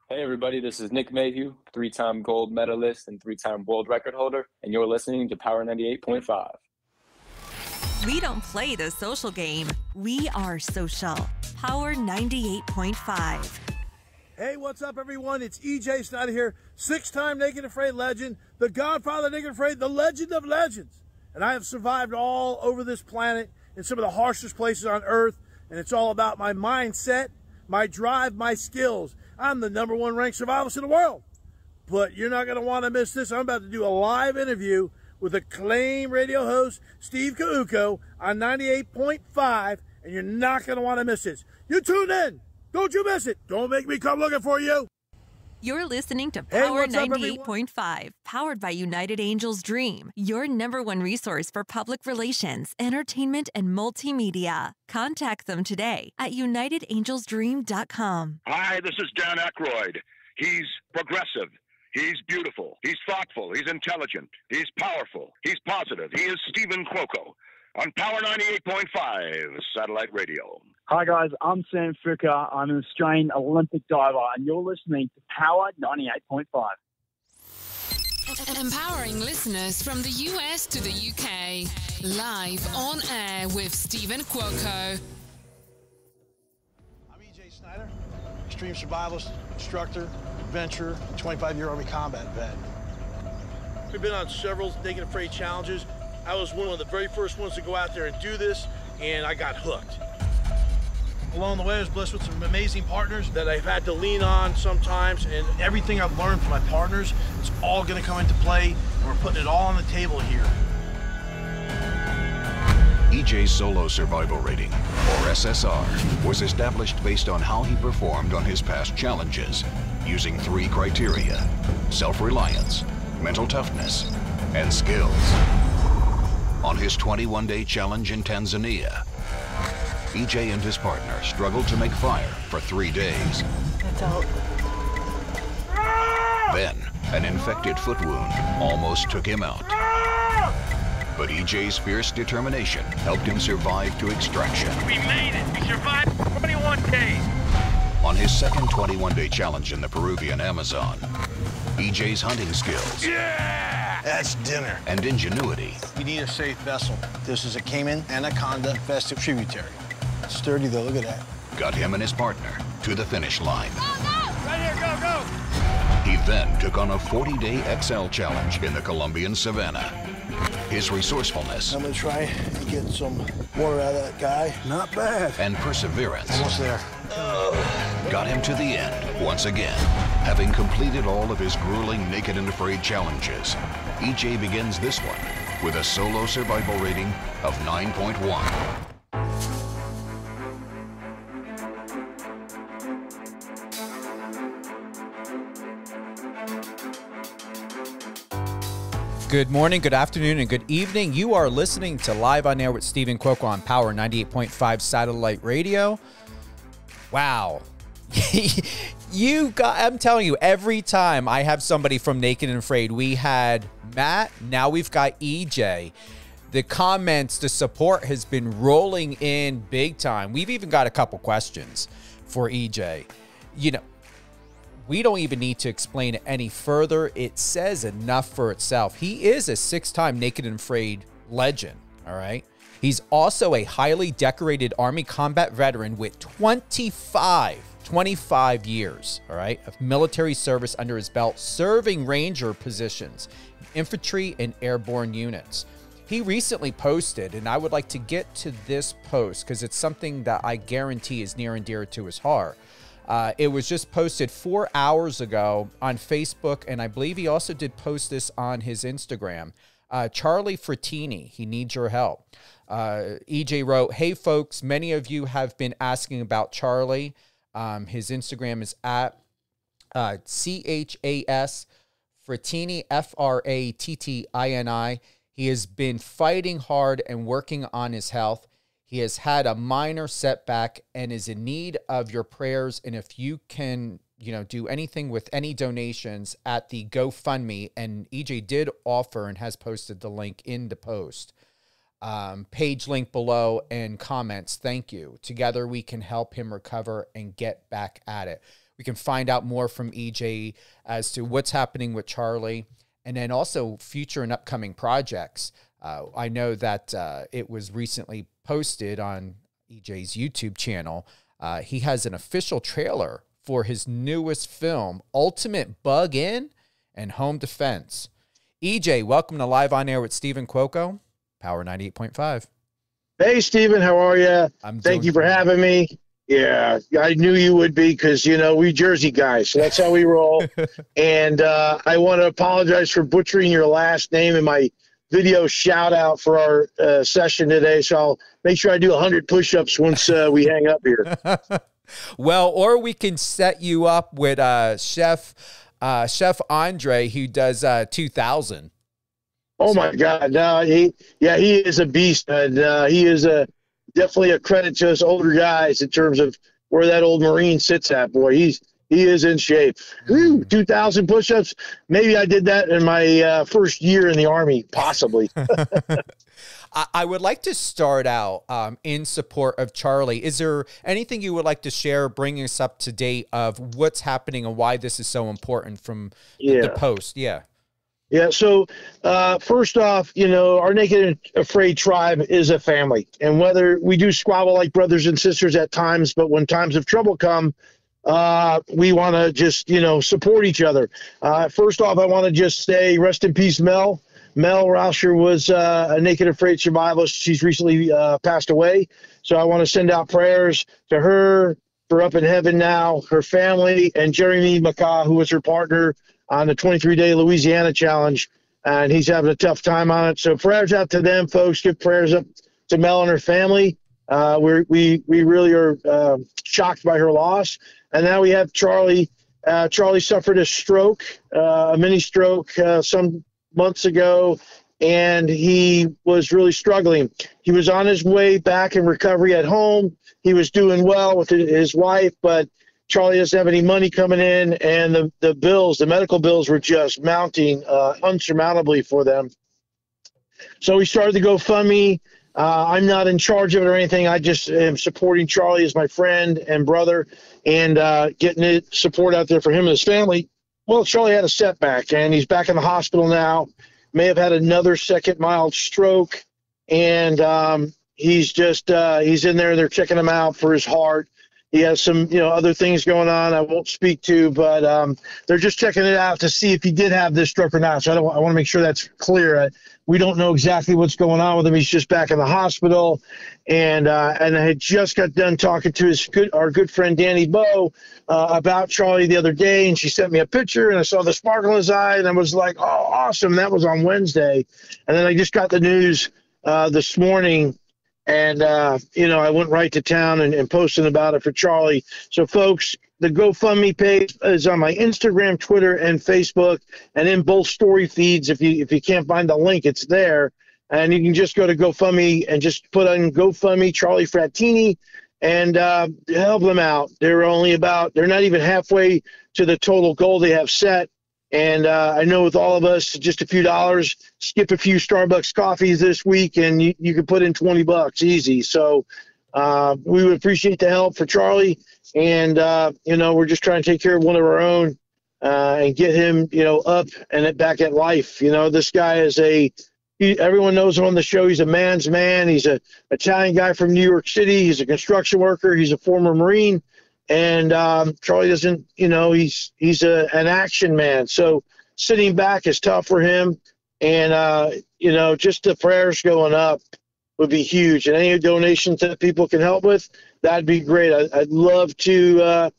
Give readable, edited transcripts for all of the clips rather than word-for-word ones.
Hey everybody, this is Nick Mayhew, three-time gold medalist and three-time world record holder, and you're listening to Power 98.5. We don't play the social game. We are social. Power 98.5. Hey, what's up, everyone? It's EJ Snyder here, six-time Naked and Afraid legend, the godfather of Naked and Afraid, the legend of legends. And I have survived all over this planet in some of the harshest places on Earth, and it's all about my mindset, my drive, my skills. I'm the #1 ranked survivalist in the world. But you're not going to want to miss this. I'm about to do a live interview with acclaimed radio host Steven Cuoco on 98.5, and you're not going to want to miss this. You tune in. Don't you miss it. Don't make me come looking for you. You're listening to Power 98.5, powered by United Angels Dream, your #1 resource for public relations, entertainment, and multimedia. Contact them today at unitedangelsdream.com. Hi, this is Dan Aykroyd. He's progressive. He's beautiful. He's thoughtful. He's intelligent. He's powerful. He's positive. He is Steven Cuoco on Power 98.5 satellite radio. Hi guys, I'm Sam Fricker. I'm an Australian Olympic diver, and you're listening to Power 98.5. Empowering listeners from the US to the UK. Live on air with Steven Cuoco. I'm EJ Snyder, extreme survivalist, instructor, adventurer, 25-year Army combat vet. We've been on several Naked and Afraid challenges. I was one of the very first ones to go out there and do this, and I got hooked. Along the way, I was blessed with some amazing partners that I've had to lean on sometimes, and everything I've learned from my partners, it's all going to come into play, and we're putting it all on the table here. EJ's Solo Survival Rating, or SSR, was established based on how he performed on his past challenges, using 3 criteria: self-reliance, mental toughness, and skills. On his 21-day challenge in Tanzania, EJ and his partner struggled to make fire for 3 days. That's out. Then, an infected foot wound almost took him out. But EJ's fierce determination helped him survive to extraction. We made it! We survived 21 days! On his second 21-day challenge in the Peruvian Amazon, EJ's hunting skills That's dinner. and ingenuity We need a safe vessel. This is a Cayman Anaconda infested tributary. Sturdy though, look at that. got him and his partner to the finish line. Right here, go, go! He then took on a 40-day XL challenge in the Colombian savannah. His resourcefulness I'm gonna try and get some water out of that guy. Not bad. and perseverance Almost there. got him to the end once again. Having completed all of his grueling Naked and Afraid challenges, EJ begins this one with a solo survival rating of 9.1. Good morning, good afternoon, and good evening. You are listening to Live on Air with Steven Cuoco on Power 98.5 satellite radio. Wow. I'm telling you, every time I have somebody from Naked and Afraid, we had Matt, now we've got EJ. The comments, the support has been rolling in big time. We've even got a couple questions for EJ. You know, we don't even need to explain it any further. It says enough for itself. He is a 6-time Naked and Afraid legend, all right? He's also a highly decorated Army combat veteran with 25 years, all right, of military service under his belt, serving Ranger positions, Infantry and Airborne units. He recently posted, and I would like to get to this post because it's something that I guarantee is near and dear to his heart. It was just posted 4 hours ago on Facebook, and I believe he also did post this on his Instagram. Charlie Frattini, he needs your help. EJ wrote, "Hey folks, many of you have been asking about Charlie." His Instagram is at CHAS Frattini, Frattini. He has been fighting hard and working on his health. He has had a minor setback and is in need of your prayers. And if you can, do anything with any donations at the GoFundMe, and EJ did offer and has posted the link in the post, page link below and comments. Thank you. Together we can help him recover and get back at it. we can find out more from EJ as to what's happening with Charlie, and then also future and upcoming projects. I know that it was recently posted on EJ's YouTube channel. He has an official trailer for his newest film, Ultimate Bug-In and Home Defense. EJ, welcome to Live on Air with Steven Cuoco, Power 98.5. Hey, Steven, how are you? Thank you for having me. Yeah, I knew you would be because, you know, we Jersey guys, so that's how we roll. And I want to apologize for butchering your last name in my video shout out for our session today. So I'll make sure I do 100 push-ups once we hang up here. Well, or we can set you up with Chef Andre, who does 2,000. Oh my God! No, he is a beast, and he is definitely a credit to us older guys in terms of where that old Marine sits at. Boy, he is in shape. 2,000 push-ups. Maybe I did that in my first year in the Army, possibly. I would like to start out in support of Charlie. Is there anything you would like to share, bringing us up to date of what's happening and why this is so important from the post? Yeah. Yeah. So first off, you know, our Naked and Afraid tribe is a family, and whether we do squabble like brothers and sisters at times, but when times of trouble come, we want to just, you know, support each other. First off, I want to just say rest in peace, Mel. Mel Rauscher was a Naked and Afraid survivalist. She's recently passed away. So I want to send out prayers to her for up in heaven now, her family, and Jeremy McCaw, who was her partner on the 23-day Louisiana challenge, and he's having a tough time on it. So prayers out to them, folks. Give prayers up to Mel and her family. We really are shocked by her loss. And now we have Charlie. Charlie suffered a stroke, a mini stroke some months ago, and he was really struggling. He was on his way back in recovery at home. He was doing well with his wife, but Charlie doesn't have any money coming in, and the bills, the medical bills, were just mounting unsurmountably for them. So we started the GoFundMe. I'm not in charge of it or anything. I just am supporting Charlie as my friend and brother, and getting it support out there for him and his family. Well, Charlie had a setback, and he's back in the hospital now. May have had another second mild stroke, and he's just he's in there. They're checking him out for his heart. He has some, you know, other things going on I won't speak to, but they're just checking it out to see if he did have this stroke or not. So I want to make sure that's clear. We don't know exactly what's going on with him. He's just back in the hospital, and I had just got done talking to our good friend Danny Bowe about Charlie the other day, and she sent me a picture, and I saw the sparkle in his eye, and I was like, "Oh, awesome!" That was on Wednesday, and then I just got the news this morning. And, you know, I went right to town and posted about it for Charlie. So, folks, the GoFundMe page is on my Instagram, Twitter, and Facebook, and in both story feeds. If you can't find the link, it's there. And you can just go to GoFundMe and just put on GoFundMe Charlie Frattini and help them out. They're not even halfway to the total goal they have set. And I know with all of us, just a few dollars, skip a few Starbucks coffees this week, and you can put in $20 easy. So we would appreciate the help for Charlie. And, you know, we're just trying to take care of one of our own and get him, you know, up and back at life. You know, this guy is everyone knows him on the show. He's a man's man. He's an Italian guy from New York City. He's a construction worker. He's a former Marine. And Charlie doesn't, you know, he's an action man. So sitting back is tough for him. And, you know, just the prayers going up would be huge. And any donations that people can help with, that'd be great. I'd love to.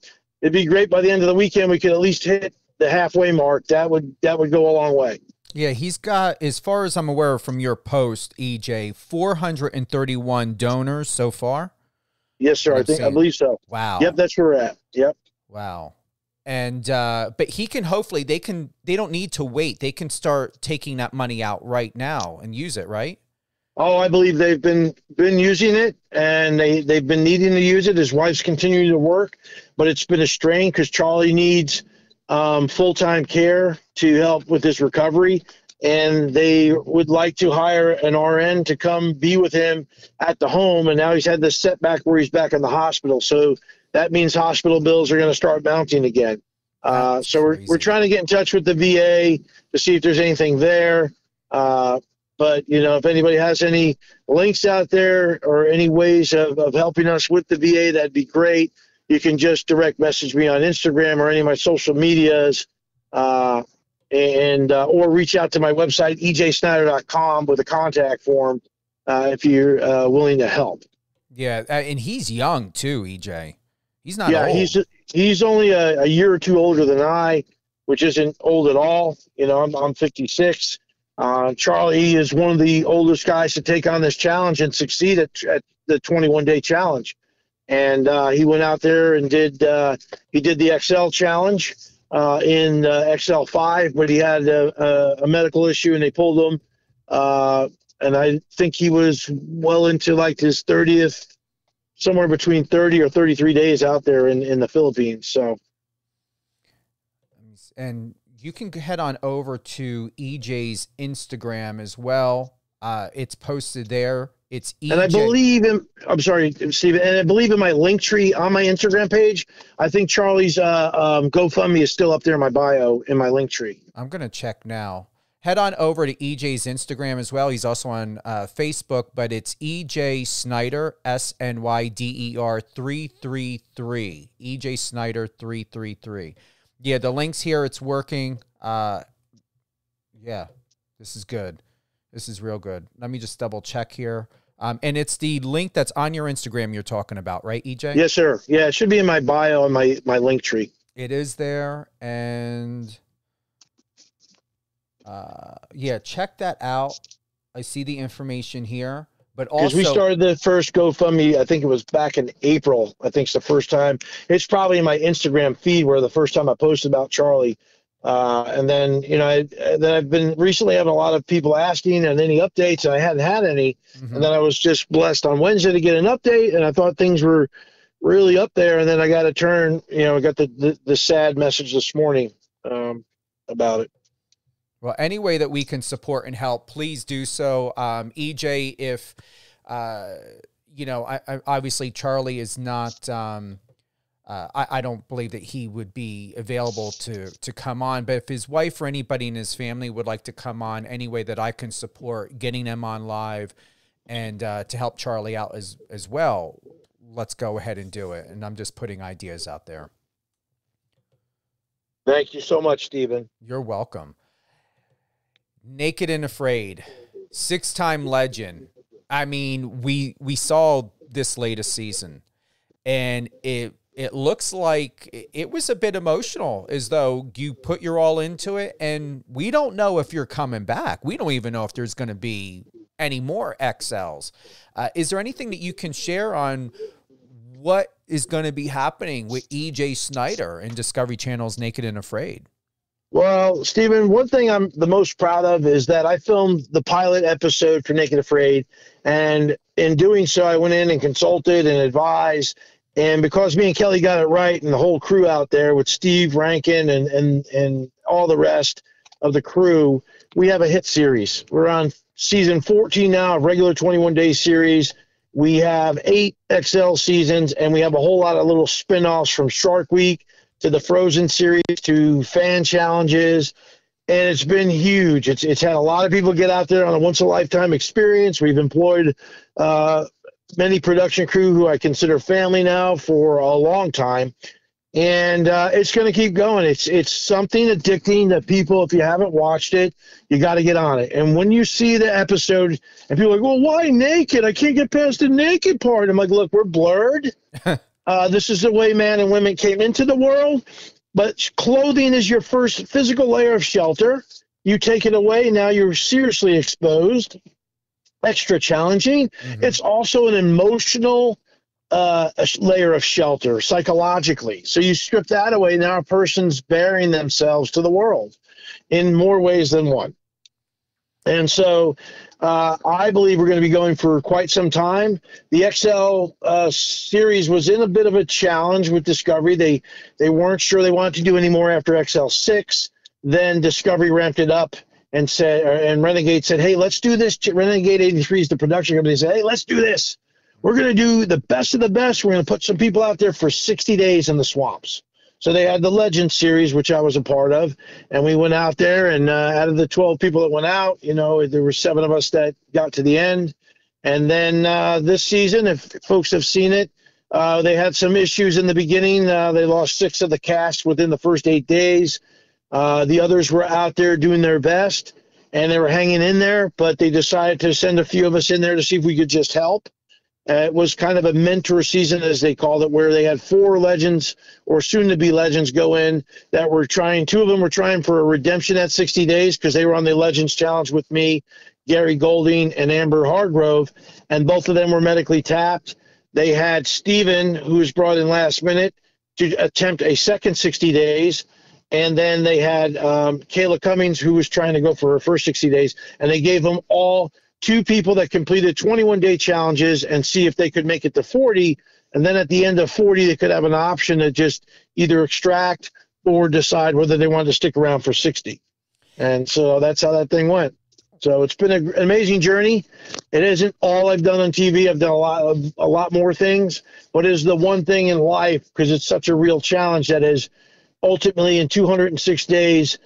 It'd be great by the end of the weekend. We could at least hit the halfway mark. That would go a long way. Yeah, he's got, as far as I'm aware from your post, EJ, 431 donors so far. Yes, sir. I believe so. Wow. Yep, that's where we're at. Yep. Wow. And but he can hopefully they don't need to wait. They can start taking that money out right now and use it, right? Oh, I believe they've been using it, and they've been needing to use it. His wife's continuing to work, but it's been a strain because Charlie needs full-time care to help with his recovery. And they would like to hire an RN to come be with him at the home. And now he's had this setback where he's back in the hospital. So that means hospital bills are going to start mounting again. So we're trying to get in touch with the VA to see if there's anything there. But, if anybody has any links out there or any ways of helping us with the VA, that'd be great. You can just direct message me on Instagram or any of my social medias, or reach out to my website, ejsnyder.com, with a contact form if you're willing to help. Yeah, and he's young too, EJ. He's not old. He's only a year or two older than I, which isn't old at all. I'm 56. Charlie is one of the oldest guys to take on this challenge and succeed at the 21-day challenge. And he went out there and did the XL challenge in XL5, but he had a medical issue and they pulled him. And I think he was well into like his 30th, somewhere between 30 or 33 days out there in the Philippines. So, and you can head on over to EJ's Instagram as well. It's posted there. It's EJ. And I believe I'm sorry, Steven, and I believe in my link tree on my Instagram page, I think Charlie's GoFundMe is still up there in my bio in my link tree. I'm going to check now. Head on over to EJ's Instagram as well. He's also on Facebook, but it's EJ Snyder, SNYDER 333. EJ Snyder 333. Yeah, the link's here. It's working. Yeah, this is good. This is real good. Let me just double check here. And it's the link that's on your Instagram you're talking about, right, EJ? Yes, sir. Yeah, it should be in my bio and my link tree. It is there. And yeah, check that out. I see the information here. But also, because we started the first GoFundMe, I think it was back in April. I think it's the first time. It's probably in my Instagram feed where the first time I posted about Charlie. And then, I've been recently having a lot of people asking and any updates, and I hadn't had any. Mm-hmm. And then I was just blessed on Wednesday to get an update, and I thought things were really up there. And then I got a turn, I got the sad message this morning about it. Well, any way that we can support and help, please do so. EJ, if, obviously Charlie is not, I don't believe that he would be available to come on, but if his wife or anybody in his family would like to come on, any way that I can support getting them on live and to help Charlie out as well, let's go ahead and do it. And I'm just putting ideas out there. Thank you so much, Steven. You're welcome. Naked and Afraid, 6-time legend. I mean, we saw this latest season, and it looks like it was a bit emotional, as though you put your all into it, and we don't know if you're coming back. We don't even know if there's going to be any more XLs. Is there anything that you can share on what is going to be happening with EJ Snyder and Discovery Channel's Naked and Afraid? Well, Steven, one thing I'm the most proud of is that I filmed the pilot episode for Naked Afraid, and in doing so, I went in and consulted and advised. And because me and Kelly got it right, and the whole crew out there with Steve Rankin and all the rest of the crew, we have a hit series. We're on season 14 now, regular 21-day series. We have 8 XL seasons, and we have a whole lot of little spin-offs from Shark Week to the Frozen series to fan challenges, and it's been huge. It's had a lot of people get out there on a once-in-a-lifetime experience. We've employed many production crew who I consider family now for a long time, and it's going to keep going. It's something addicting that people, if you haven't watched it, you got to get on it. And when you see the episode, and people are like, well, why naked? I can't get past the naked part. I'm like, look, we're blurred. This is the way man and women came into the world, but clothing is your first physical layer of shelter. You take it away, now you're seriously exposed, extra challenging. Mm-hmm. It's also an emotional layer of shelter psychologically. So you strip that away, now a person's bearing themselves to the world in more ways than one. And so I believe we're going to be going for quite some time. The XL series was in a bit of a challenge with Discovery. They weren't sure they wanted to do any more after XL6. Then Discovery ramped it up and said, and Renegade said, hey, let's do this. Renegade 83 is the production company. Said, hey, let's do this. we're going to do the best of the best. We're going to put some people out there for 60 days in the swamps. So they had the Legends series, which I was a part of, and we went out there, and out of the 12 people that went out, there were 7 of us that got to the end. And then this season, if folks have seen it, they had some issues in the beginning. They lost 6 of the cast within the first 8 days. The others were out there doing their best, and they were hanging in there, but they decided to send a few of us in there to see if we could just help. It was kind of a mentor season, as they called it, where they had 4 legends or soon-to-be legends go in that were trying. 2 of them were trying for a redemption at 60 days because they were on the Legends Challenge with me, Gary Golding, and Amber Hargrove, and both of them were medically tapped. They had Steven, who was brought in last minute, to attempt a second 60 days. And then they had Kayla Cummings, who was trying to go for her first 60 days. And they gave them all 2 people that completed 21-day challenges and see if they could make it to 40. And then at the end of 40, they could have an option to just either extract or decide whether they wanted to stick around for 60. And so that's how that thing went. So it's been an amazing journey. It isn't all I've done on TV. I've done a lot more things, but it is the one thing in life, because it's such a real challenge, that is ultimately in 206 days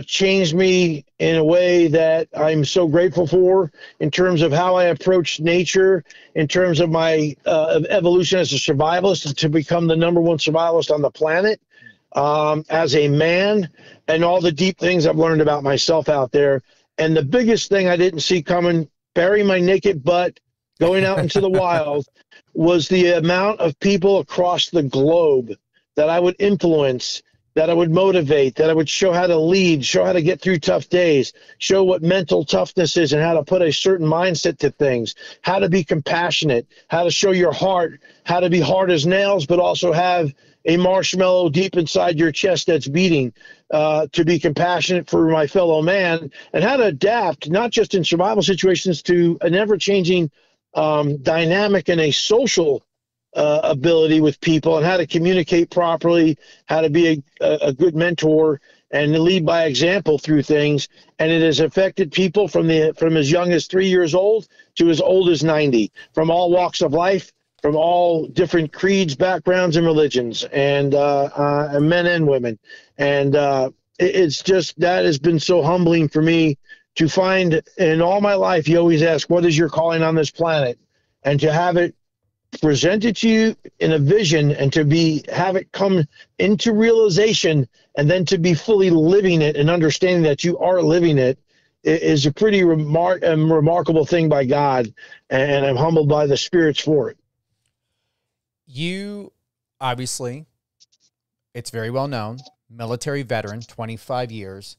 changed me in a way that I'm so grateful for, in terms of how I approach nature, in terms of my evolution as a survivalist to become the #1 survivalist on the planet, as a man, and all the deep things I've learned about myself out there. And the biggest thing I didn't see coming, burying my naked butt, going out into the wild, was the amount of people across the globe that I would influence, that I would motivate, that I would show how to lead, show how to get through tough days, show what mental toughness is and how to put a certain mindset to things, how to be compassionate, how to show your heart, how to be hard as nails, but also have a marshmallow deep inside your chest that's beating, to be compassionate for my fellow man, and how to adapt, not just in survival situations, to an ever-changing dynamic and a social ability with people, and how to communicate properly, how to be a good mentor and lead by example through things. And it has affected people from as young as 3 years old to as old as 90, from all walks of life, from all different creeds, backgrounds, and religions, and men and women. And it's just, that has been so humbling for me to find. In all my life, you always ask, what is your calling on this planet? And to have it presented to you in a vision, and to have it come into realization, and then to be fully living it and understanding that you are living it, is a pretty remarkable thing by God. And I'm humbled by the spirits for it. You, obviously, it's very well known, military veteran, 25 years.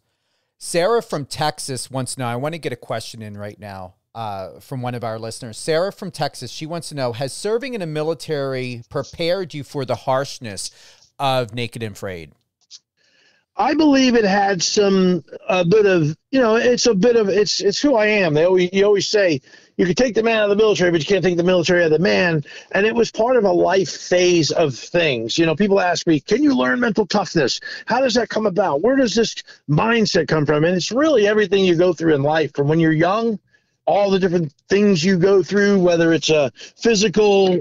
Sarah from Texas wants to know, I want to get a question in right now from one of our listeners. Sarah from Texas, she wants to know, has serving in the military prepared you for the harshness of Naked and Afraid? I believe it had a bit of, it's who I am. You always say, you can take the man out of the military, but you can't take the military out of the man. And it was part of a life phase of things. People ask me, can you learn mental toughness? How does that come about? Where does this mindset come from? And it's really everything you go through in life, from when you're young, all the different things you go through, whether it's a physical,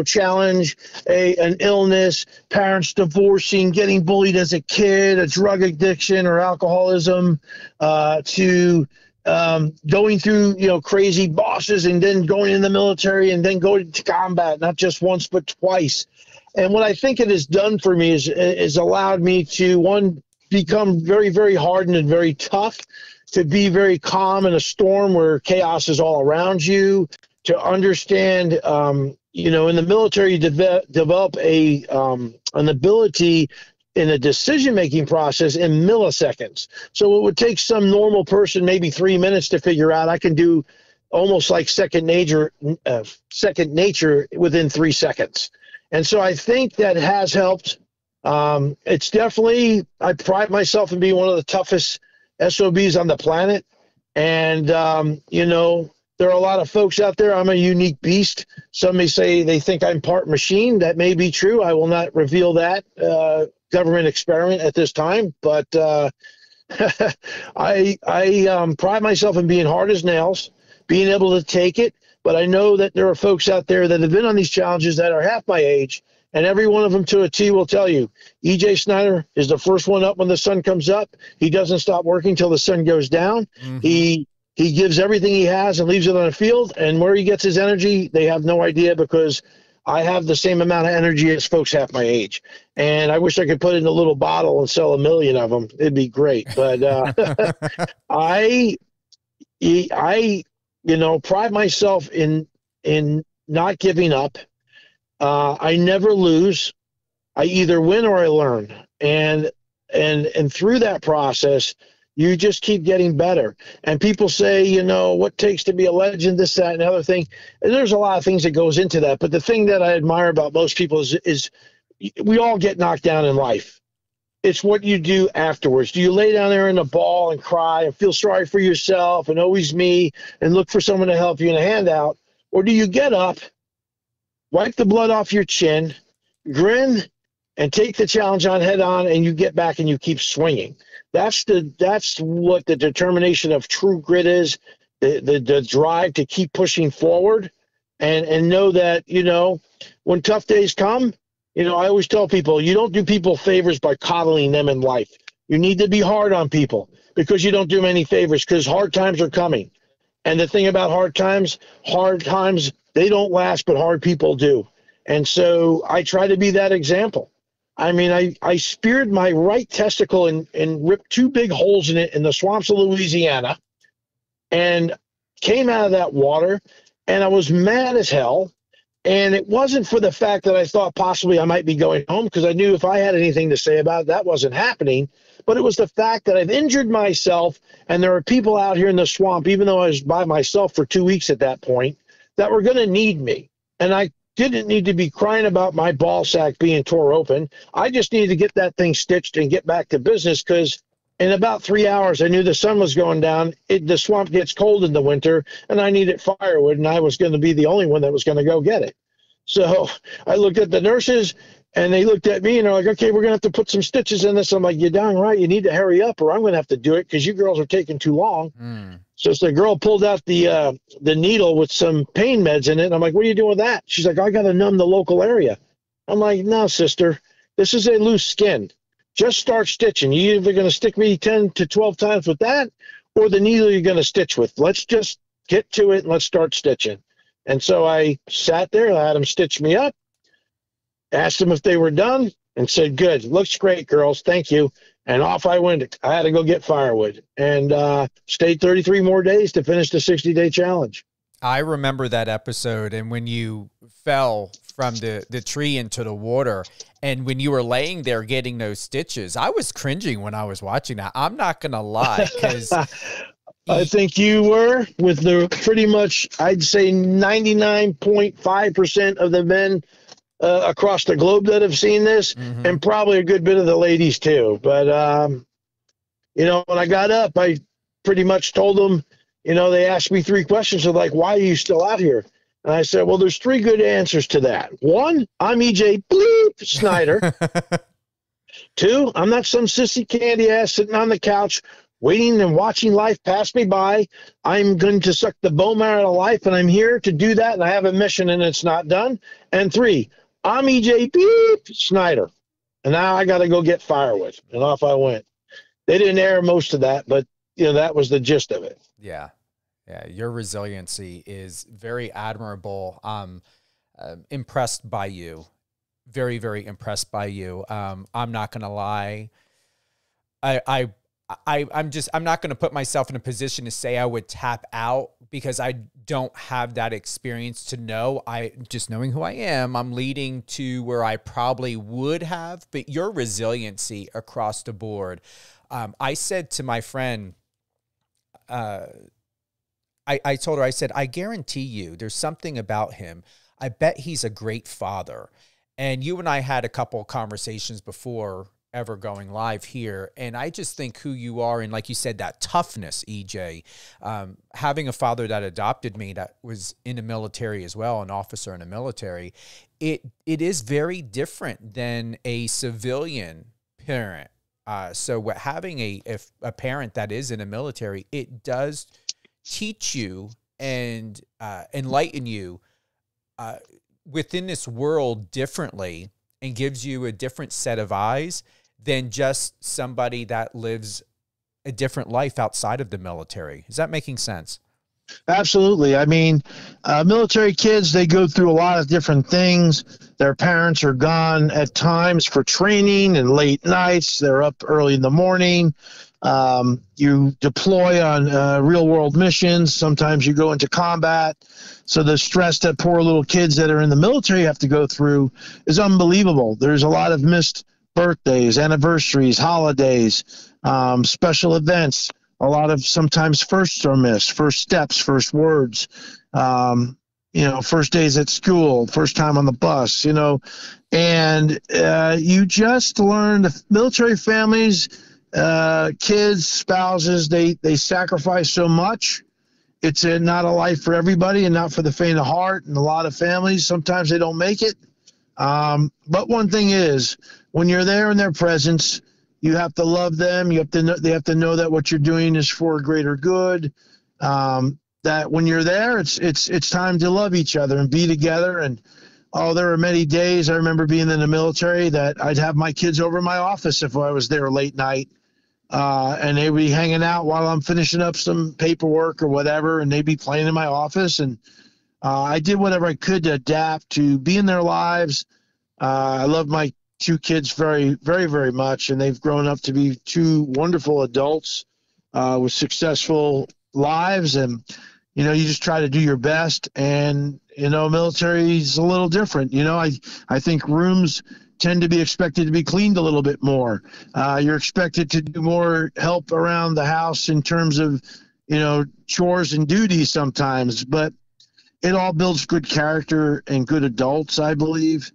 challenge, an illness, parents divorcing, getting bullied as a kid, a drug addiction or alcoholism, to going through, crazy bosses, and then going in the military, and then going to combat, not just once, but twice. And what I think it has done for me is allowed me to, one, become very, very hardened and very tough, to be very calm in a storm where chaos is all around you, to understand, in the military, you develop an ability in a decision-making process in milliseconds. So it would take some normal person maybe 3 minutes to figure out. I can do almost like second nature within 3 seconds. And so I think that has helped. It's definitely, I pride myself in being one of the toughest SOBs on the planet. And, there are a lot of folks out there. I'm a unique beast. Some may say they think I'm part machine. That may be true. I will not reveal that government experiment at this time. But I pride myself in being hard as nails, being able to take it, but I know that there are folks out there that have been on these challenges that are half my age, and every one of them to a T will tell you, EJ Snyder is the first one up when the sun comes up. He doesn't stop working till the sun goes down. He gives everything he has and leaves it on the field, and where he gets his energy, they have no idea, because I have the same amount of energy as folks half my age. And I wish I could put it in a little bottle and sell 1 million of them. It'd be great. But I pride myself in not giving up. I never lose. I either win or I learn. And through that process, you just keep getting better. And people say, what takes to be a legend, this, that, and the other thing. And there's a lot of things that goes into that. But the thing that I admire about most people is we all get knocked down in life. It's what you do afterwards. Do you lay down there in a ball and cry and feel sorry for yourself and always me and look for someone to help you and a handout? Or do you get up, wipe the blood off your chin, grin, and take the challenge on head on, and you get back and you keep swinging? That's what the determination of true grit is, the drive to keep pushing forward and know that, when tough days come, I always tell people, you don't do people favors by coddling them in life. You need to be hard on people, because you don't do them any favors, because hard times are coming. And the thing about hard times, they don't last, but hard people do. And so I try to be that example. I mean, I speared my right testicle and ripped 2 big holes in it in the swamps of Louisiana, and came out of that water, and I was mad as hell. And it wasn't for the fact that I thought possibly I might be going home, because I knew if I had anything to say about it, that wasn't happening. But it was the fact that I've injured myself, and there are people out here in the swamp, even though I was by myself for 2 weeks at that point, that were going to need me. And I didn't need to be crying about my ball sack being tore open. I just needed to get that thing stitched and get back to business, because in about 3 hours, I knew the sun was going down. The swamp gets cold in the winter, and I needed firewood, and I was going to be the only one that was going to go get it. So I looked at the nurses, and they looked at me, and they're like, okay, we're going to have to put some stitches in this. I'm like, you're darn right. You need to hurry up, or I'm going to have to do it, because you girls are taking too long. So the girl pulled out the needle with some pain meds in it. And I'm like, what are you doing with that? She's like, I got to numb the local area. I'm like, no, sister, this is a loose skin. Just start stitching. You're either going to stick me 10 to 12 times with that, or the needle you're going to stitch with. Let's just get to it and let's start stitching. And so I sat there, I had them stitch me up, asked them if they were done, and said, good, looks great, girls, thank you. And off I went. I had to go get firewood, and stayed 33 more days to finish the 60-day challenge. I remember that episode, and when you fell from the tree into the water, and when you were laying there getting those stitches, I was cringing when I was watching that. I'm not going to lie, because I think you were, with the pretty much, I'd say 99.5% of the men across the globe that have seen this, and probably a good bit of the ladies too. But, when I got up, I pretty much told them, they asked me 3 questions. They're like, why are you still out here? And I said, well, there's 3 good answers to that. 1, I'm EJ Bleep Snyder. 2, I'm not some sissy candy ass sitting on the couch waiting and watching life pass me by. I'm going to suck the bone marrow of life, and I'm here to do that, and I have a mission, and it's not done. And 3, I'm EJ Beep Snyder, and now I got to go get firewood. And off I went. They didn't air most of that, but, that was the gist of it. Yeah. Yeah. Your resiliency is very admirable. I'm impressed by you. Very, very impressed by you. I'm not going to lie. I'm not going to put myself in a position to say I would tap out, because I don't have that experience to know. Just knowing who I am, I'm leading to where I probably would have, but your resiliency across the board. I said to my friend, I told her, I said, I guarantee you there's something about him. I bet he's a great father. And you and I had a couple conversations before ever going live here. And I just think who you are, and like you said, that toughness, EJ, having a father that adopted me, that was in the military as well, an officer in the military, it is very different than a civilian parent. So having a parent that is in the military, it does teach you and enlighten you within this world differently and gives you a different set of eyes than just somebody that lives a different life outside of the military. Is that making sense? Absolutely. I mean, military kids, they go through a lot of different things. Their parents are gone at times for training and late nights. They're up early in the morning. You deploy on real world missions. Sometimes you go into combat. So the stress that poor little kids that are in the military have to go through is unbelievable. There's a lot of missed birthdays, anniversaries, holidays, special events. A lot of sometimes firsts are missed, first steps, first words, first days at school, first time on the bus, and you just learn the military families, kids, spouses, they sacrifice so much. It's not a life for everybody and not for the faint of heart. And a lot of families, sometimes they don't make it. But one thing is, when you're there in their presence, you have to love them. They have to know that what you're doing is for a greater good. That when you're there, it's time to love each other and be together. And there are many days I remember being in the military that I'd have my kids over in my office if I was there late night, and they'd be hanging out while I'm finishing up some paperwork or whatever, and they'd be playing in my office. And I did whatever I could to adapt to be in their lives. I love my two kids very, very, very much, and they've grown up to be two wonderful adults with successful lives. And you just try to do your best. And military is a little different. I think rooms tend to be expected to be cleaned a little bit more. You're expected to do more help around the house in terms of chores and duties sometimes, but it all builds good character and good adults, I believe.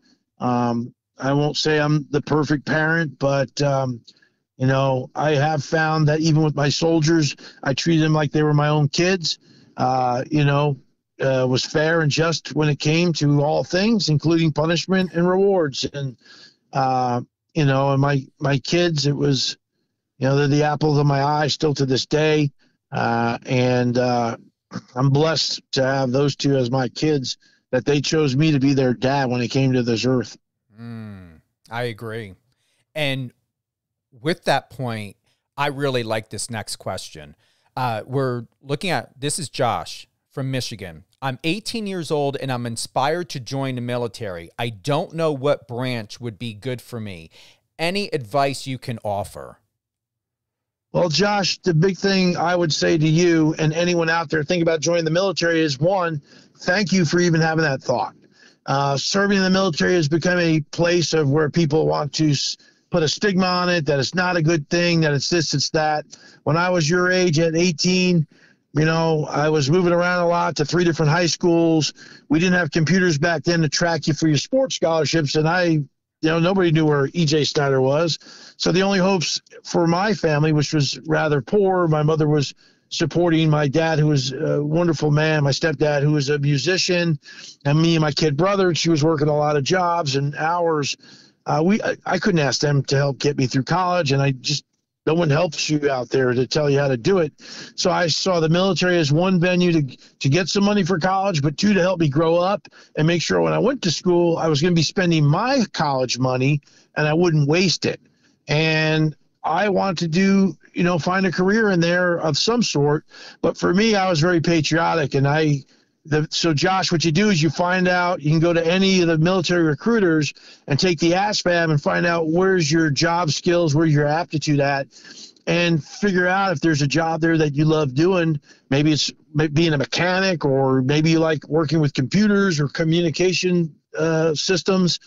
I won't say I'm the perfect parent, but, I have found that even with my soldiers, I treated them like they were my own kids, was fair and just when it came to all things, including punishment and rewards. And, and my kids, it was, they're the apples of my eye still to this day. And I'm blessed to have those two as my kids, that they chose me to be their dad when they came to this earth. I agree. And with that point, I really like this next question. We're looking at, this is Josh from Michigan. I'm 18 years old and I'm inspired to join the military. I don't know what branch would be good for me. Any advice you can offer? Well, Josh, the big thing I would say to you and anyone out there thinking about joining the military is, one, thank you for even having that thought. Serving in the military has become a place of where people want to put a stigma on it, that it's not a good thing, that it's this, it's that. When I was your age at 18, I was moving around a lot to 3 different high schools. We didn't have computers back then to track you for your sports scholarships, and nobody knew where E.J. Snyder was. So the only hopes for my family, which was rather poor, my mother was supporting my dad, who was a wonderful man, my stepdad, who was a musician, and me and my kid brother. She was working a lot of jobs and hours. I couldn't ask them to help get me through college, and no one helps you out there to tell you how to do it. So I saw the military as one venue to get some money for college, but 2, to help me grow up and make sure when I went to school, I was going to be spending my college money and I wouldn't waste it. And I wanted to find a career in there of some sort. But for me, I was very patriotic. And so Josh, what you do is you find out, you can go to any of the military recruiters and take the ASVAB and find out where's your job skills, where's your aptitude at, and figure out if there's a job there that you love doing. Maybe it's being a mechanic, or maybe you like working with computers or communication systems,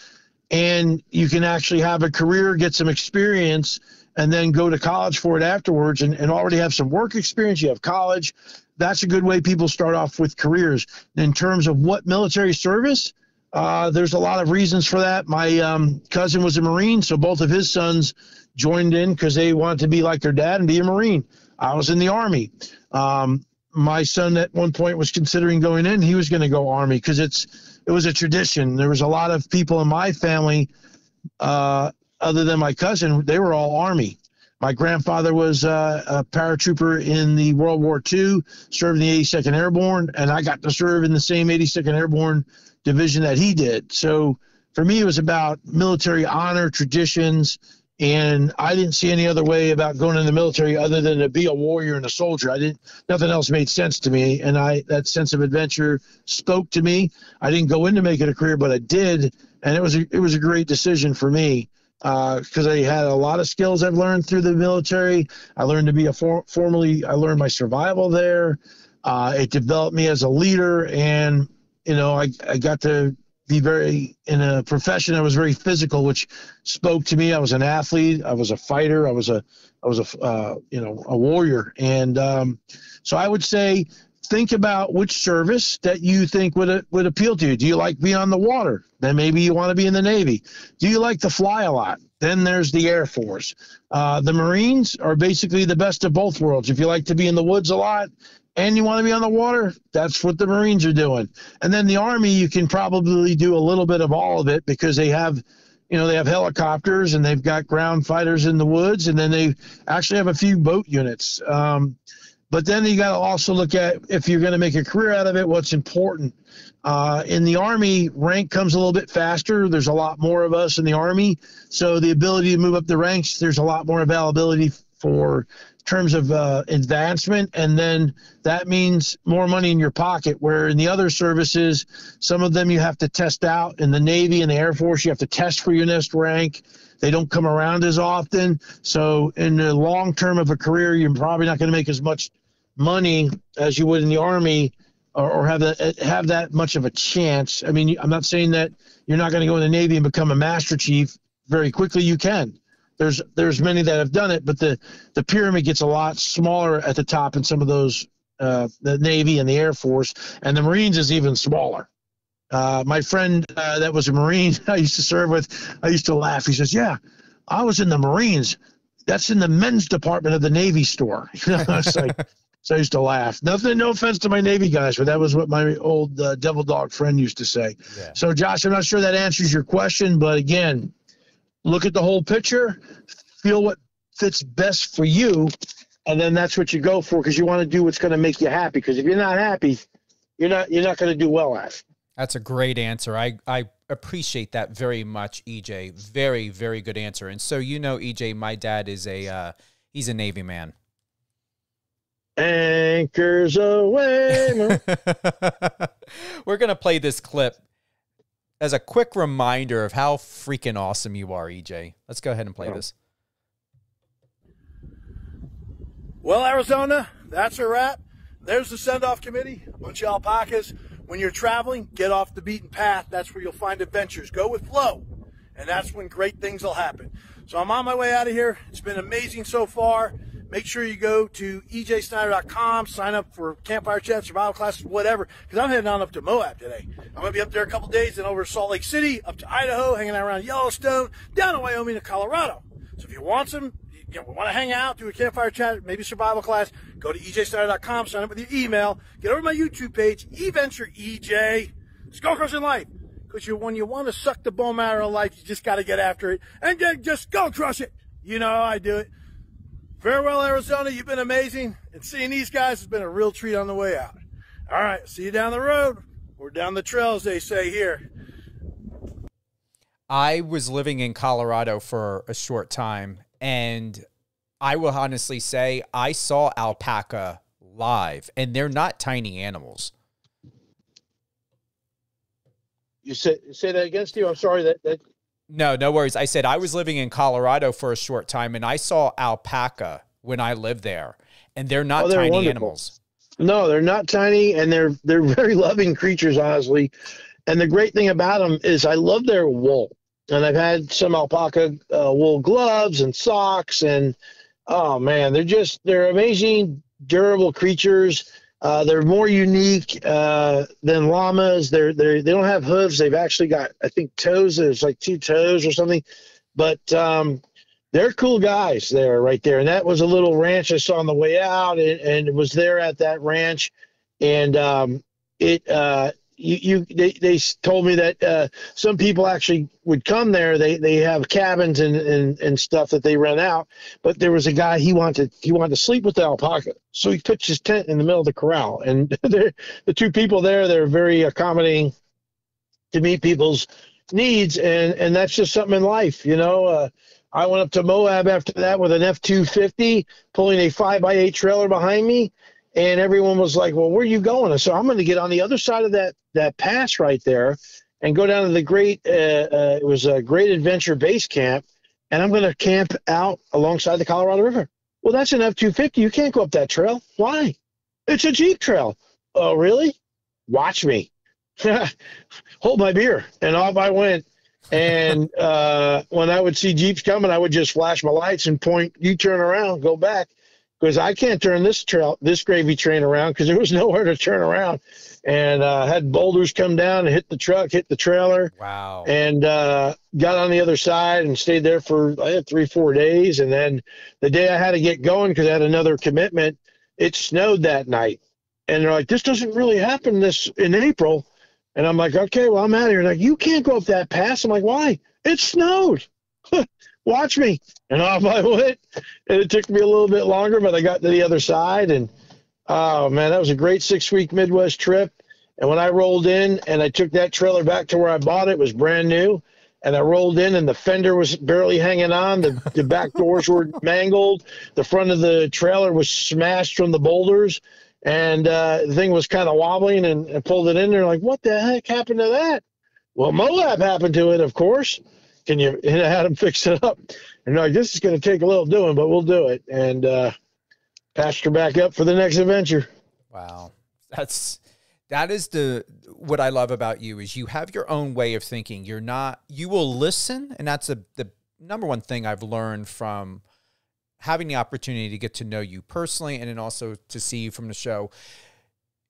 and you can actually have a career, get some experience, and then go to college for it afterwards and already have some work experience. You have college. That's a good way people start off with careers. In terms of what military service, there's a lot of reasons for that. My cousin was a Marine, so both of his sons joined in because they wanted to be like their dad and be a Marine. I was in the Army. My son at one point was considering going in. He was going to go Army because it was a tradition. There was a lot of people in my family, other than my cousin, they were all Army. My grandfather was a paratrooper in the World War II, served in the 82nd Airborne, and I got to serve in the same 82nd Airborne division that he did. So for me, it was about military honor, traditions, and I didn't see any other way about going in the military other than to be a warrior and a soldier. Nothing else made sense to me, and that sense of adventure spoke to me. I didn't go in to make it a career, but I did, and it was a great decision for me. Because I had a lot of skills I've learned through the military. I learned to be I learned my survival there. It developed me as a leader, and I got to be in a profession that was very physical, which spoke to me. I was an athlete. I was a fighter. I was a warrior, and so I would say, think about which service that you think would appeal to you. Do you like being on the water? Then maybe you want to be in the Navy. Do you like to fly a lot? Then there's the Air Force. The Marines are basically the best of both worlds. If you like to be in the woods a lot and you want to be on the water, that's what the Marines are doing. And then the Army, you can probably do a little bit of all of it, because they have helicopters, and they've got ground fighters in the woods, and then they actually have a few boat units. But then you got to also look at, if you're going to make a career out of it, what's important. In the Army, rank comes a little bit faster. There's a lot more of us in the Army. So the ability to move up the ranks, there's a lot more availability for terms of advancement. And then that means more money in your pocket, where in the other services, some of them you have to test out. In the Navy and the Air Force, you have to test for your next rank. They don't come around as often. So in the long term of a career, you're probably not going to make as much money as you would in the Army, or have that much of a chance. I mean, I'm not saying that you're not going to go in the Navy and become a Master Chief very quickly. You can. There's many that have done it, but the pyramid gets a lot smaller at the top in some of those, the Navy and the Air Force, and the Marines is even smaller. My friend that was a Marine I used to serve with, I used to laugh. He says, "Yeah, I was in the Marines. That's in the men's department of the Navy store." It's like, so I used to laugh. No offense to my Navy guys, but that was what my old devil dog friend used to say. Yeah. So, Josh, I'm not sure that answers your question, but again, look at the whole picture, feel what fits best for you, and then that's what you go for, because you want to do what's going to make you happy. Because if you're not happy, you're not going to do well at it. That's a great answer. I appreciate that very much, EJ. Very, very good answer. And so, EJ, my dad is he's a Navy man. Anchors away. We're going to play this clip as a quick reminder of how freaking awesome you are, EJ. Let's go ahead and play this. Well, Arizona, that's a wrap. There's the send-off committee, a bunch of alpacas. When you're traveling, get off the beaten path. That's where you'll find adventures. Go with flow, and that's when great things will happen. So I'm on my way out of here. It's been amazing so far. Make sure you go to ejsnyder.com, sign up for campfire chat, survival classes, whatever, because I'm heading on up to Moab today. I'm going to be up there a couple days, then over to Salt Lake City, up to Idaho, hanging out around Yellowstone, down to Wyoming to Colorado. So if you want want to hang out, do a campfire chat, maybe survival class, go to ejsnyder.com, sign up with your email, get over to my YouTube page, eVenture EJ, Skullcrusher Life. Because when you want to suck the bone marrow of life, you just got to get after it, and then just go crush it. You know how I do it. Farewell, Arizona. You've been amazing. And seeing these guys has been a real treat on the way out. All right. See you down the road, or down the trail, as they say here. I was living in Colorado for a short time, and I will honestly say I saw alpaca live, and they're not tiny animals. You say that again, Steve? I'm sorry that No worries. I said I was living in Colorado for a short time, and I saw alpaca when I lived there, and they're not tiny wonderful animals. No, they're not tiny, and they're very loving creatures, honestly. And the great thing about them is I love their wool. And I've had some alpaca wool gloves and socks, and oh man, they're amazing, durable creatures. They're more unique than llamas. They don't have hooves. They've actually got, I think, toes. There's like 2 toes or something. But they're cool guys there, right there. And that was a little ranch I saw on the way out, and it was there at that ranch. And they told me that some people actually would come there. They have cabins and stuff that they rent out. But there was a guy, he wanted to sleep with the alpaca, so he pitched his tent in the middle of the corral. And the two people there, they're very accommodating to meet people's needs, and that's just something in life, you know. I went up to Moab after that with an F-250, pulling a 5x8 trailer behind me. And everyone was like, well, where are you going? I said, I'm going to get on the other side of that pass right there and go down to the it was a Great Adventure Base Camp, and I'm going to camp out alongside the Colorado River. Well, that's an F-250. You can't go up that trail. Why? It's a Jeep trail. Oh, really? Watch me. Hold my beer. And off I went. And when I would see Jeeps coming, I would just flash my lights and point, you turn around, go back. Because I can't turn this gravy train around because there was nowhere to turn around. And had boulders come down and hit the truck, hit the trailer. Wow. And got on the other side and stayed there for 3-4 days. And then the day I had to get going because I had another commitment, it snowed that night. And they're like, this doesn't really happen in April. And I'm like, okay, well, I'm out of here. They're like, you can't go up that pass. I'm like, why? It snowed. Watch me. And off I went. And it took me a little bit longer, but I got to the other side. And, oh, man, that was a great 6-week Midwest trip. And when I rolled in and I took that trailer back to where I bought it, it was brand new. And I rolled in and the fender was barely hanging on. The back doors were mangled. The front of the trailer was smashed from the boulders. And the thing was kind of wobbling, and I pulled it in there like, what the heck happened to that? Well, Moab happened to it, of course. And I had them fix it up. And they're like, this is going to take a little doing, but we'll do it. And patched her back up for the next adventure. Wow. That is what I love about you is you have your own way of thinking. You will listen. And that's the number one thing I've learned from having the opportunity to get to know you personally and then also to see you from the show.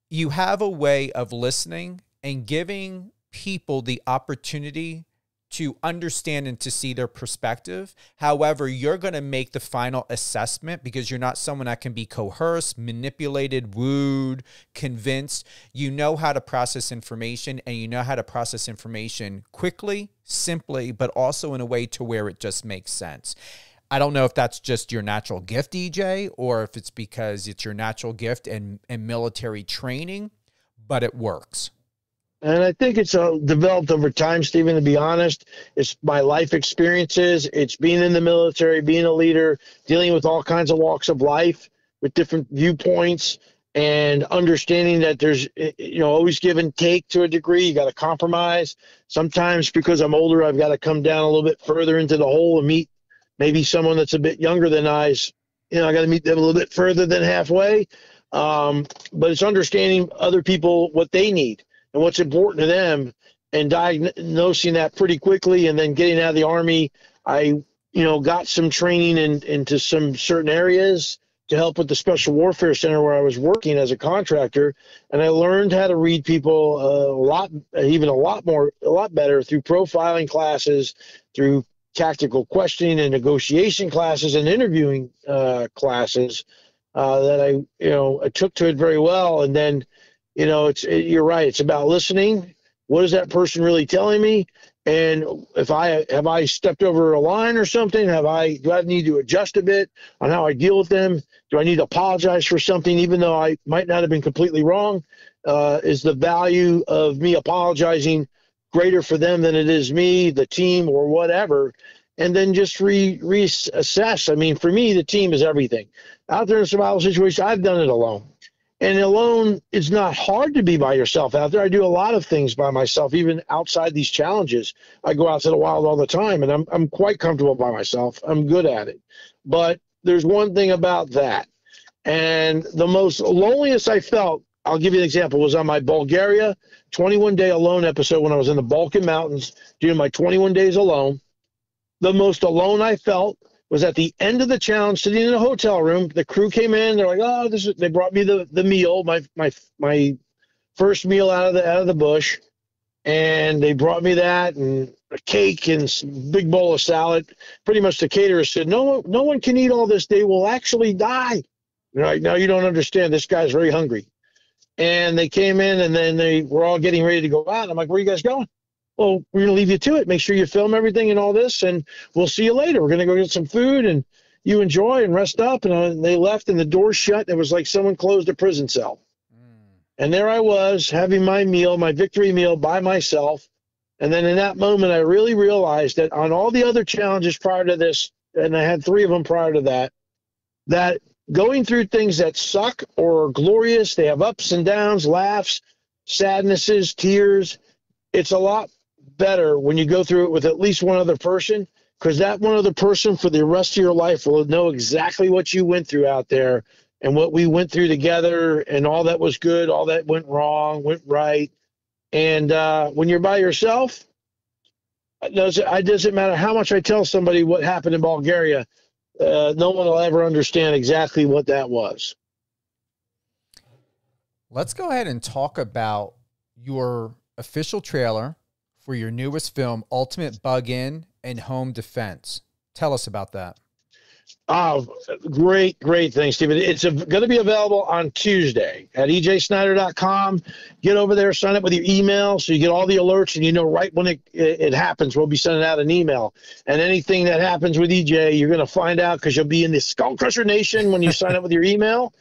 You have a way of listening and giving people the opportunity to understand and to see their perspective. However, you're going to make the final assessment because you're not someone that can be coerced, manipulated, wooed, convinced. You know how to process information, and you know how to process information quickly, simply, but also in a way to where it just makes sense. I don't know if that's just your natural gift, DJ, or if it's because it's your natural gift and military training, but it works. And I think it's developed over time, Stephen, to be honest. It's my life experiences. It's being in the military, being a leader, dealing with all kinds of walks of life with different viewpoints, and understanding that there's, always give and take to a degree. You got to compromise. Sometimes because I'm older, I've got to come down a little bit further into the hole and meet maybe someone that's a bit younger than I got to meet them a little bit further than halfway. But it's understanding other people, what they need and what's important to them, and diagnosing that pretty quickly. And then getting out of the Army, I, got some training into some certain areas to help with the Special Warfare Center where I was working as a contractor. And I learned how to read people a lot better through profiling classes, through tactical questioning and negotiation classes and interviewing classes that I took to it very well. And then, you're right. It's about listening. What is that person really telling me? And have I stepped over a line or something? Do I need to adjust a bit on how I deal with them? Do I need to apologize for something, even though I might not have been completely wrong? Is the value of me apologizing greater for them than it is me, the team, or whatever? And then just reassess. I mean, for me, the team is everything. Out there in a survival situation, I've done it alone. And alone, it's not hard to be by yourself out there. I do a lot of things by myself, even outside these challenges. I go out to the wild all the time, and I'm quite comfortable by myself. I'm good at it. But there's one thing about that. And the most loneliest I felt, I'll give you an example, was on my Bulgaria 21-day alone episode when I was in the Balkan Mountains doing my 21 days alone. The most alone I felt was at the end of the challenge, sitting in a hotel room. The crew came in. They're like, they brought me the meal, my first meal out of the bush. And they brought me that and a cake and a big bowl of salad. Pretty much the caterer said, no one can eat all this. They will actually die. They're like, no, you don't understand. This guy's very hungry. And they came in, and then they were all getting ready to go out. I'm like, where are you guys going? Well, we're going to leave you to it. Make sure you film everything and all this, and we'll see you later. We're going to go get some food, and you enjoy and rest up. And they left, and the door shut. It was like someone closed a prison cell. And there I was having my meal, my victory meal by myself. And then in that moment, I really realized that on all the other challenges prior to this, and I had 3 of them prior to that, that going through things that suck or are glorious, they have ups and downs, laughs, sadnesses, tears. It's a lot better when you go through it with at least one other person, because that one other person for the rest of your life will know exactly what you went through out there and what we went through together, and all that was good, all that went wrong, went right. And when you're by yourself, it doesn't matter how much I tell somebody what happened in Bulgaria, no one will ever understand exactly what that was. Let's go ahead and talk about your official trailer for your newest film, Ultimate Bug-In and Home Defense. Tell us about that. Oh, great thing, Steven. It's going to be available on Tuesday at ejsnyder.com. Get over there, sign up with your email so you get all the alerts, and you know right when it happens. We'll be sending out an email. And anything that happens with EJ, you're going to find out, because you'll be in the Skullcrusher Nation when you sign up with your email.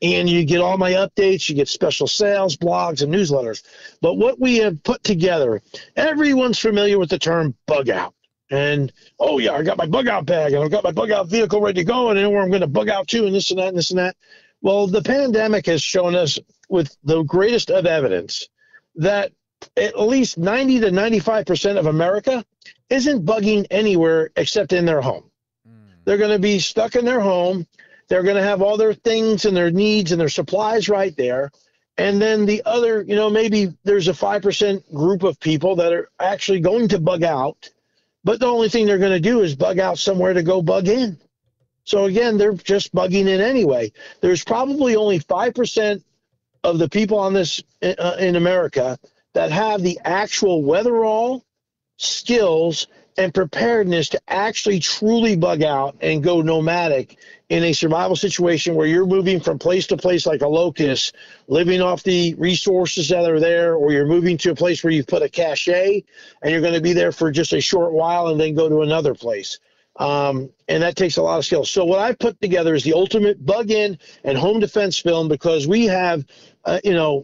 And you get all my updates. You get special sales, blogs, and newsletters. But what we have put together, everyone's familiar with the term bug out. And, oh, yeah, I got my bug out bag, and I've got my bug out vehicle ready to go, and anywhere I'm going to bug out to, and this and that and this and that. Well, the pandemic has shown us with the greatest of evidence that at least 90 to 95% of America isn't bugging anywhere except in their home. They're going to be stuck in their home. They're going to have all their things and their needs and their supplies right there. And then the other, maybe there's a 5% group of people that are actually going to bug out. But the only thing they're going to do is bug out somewhere to go bug in. So, again, they're just bugging in anyway. There's probably only 5% of the people on this in America that have the actual wherewithal, skills, and preparedness to actually truly bug out and go nomadic in a survival situation where you're moving from place to place like a locust, living off the resources that are there, or you're moving to a place where you've put a cache and you're going to be there for just a short while and then go to another place. And that takes a lot of skill. So what I've put together is the ultimate bug-in and home defense film, because we have,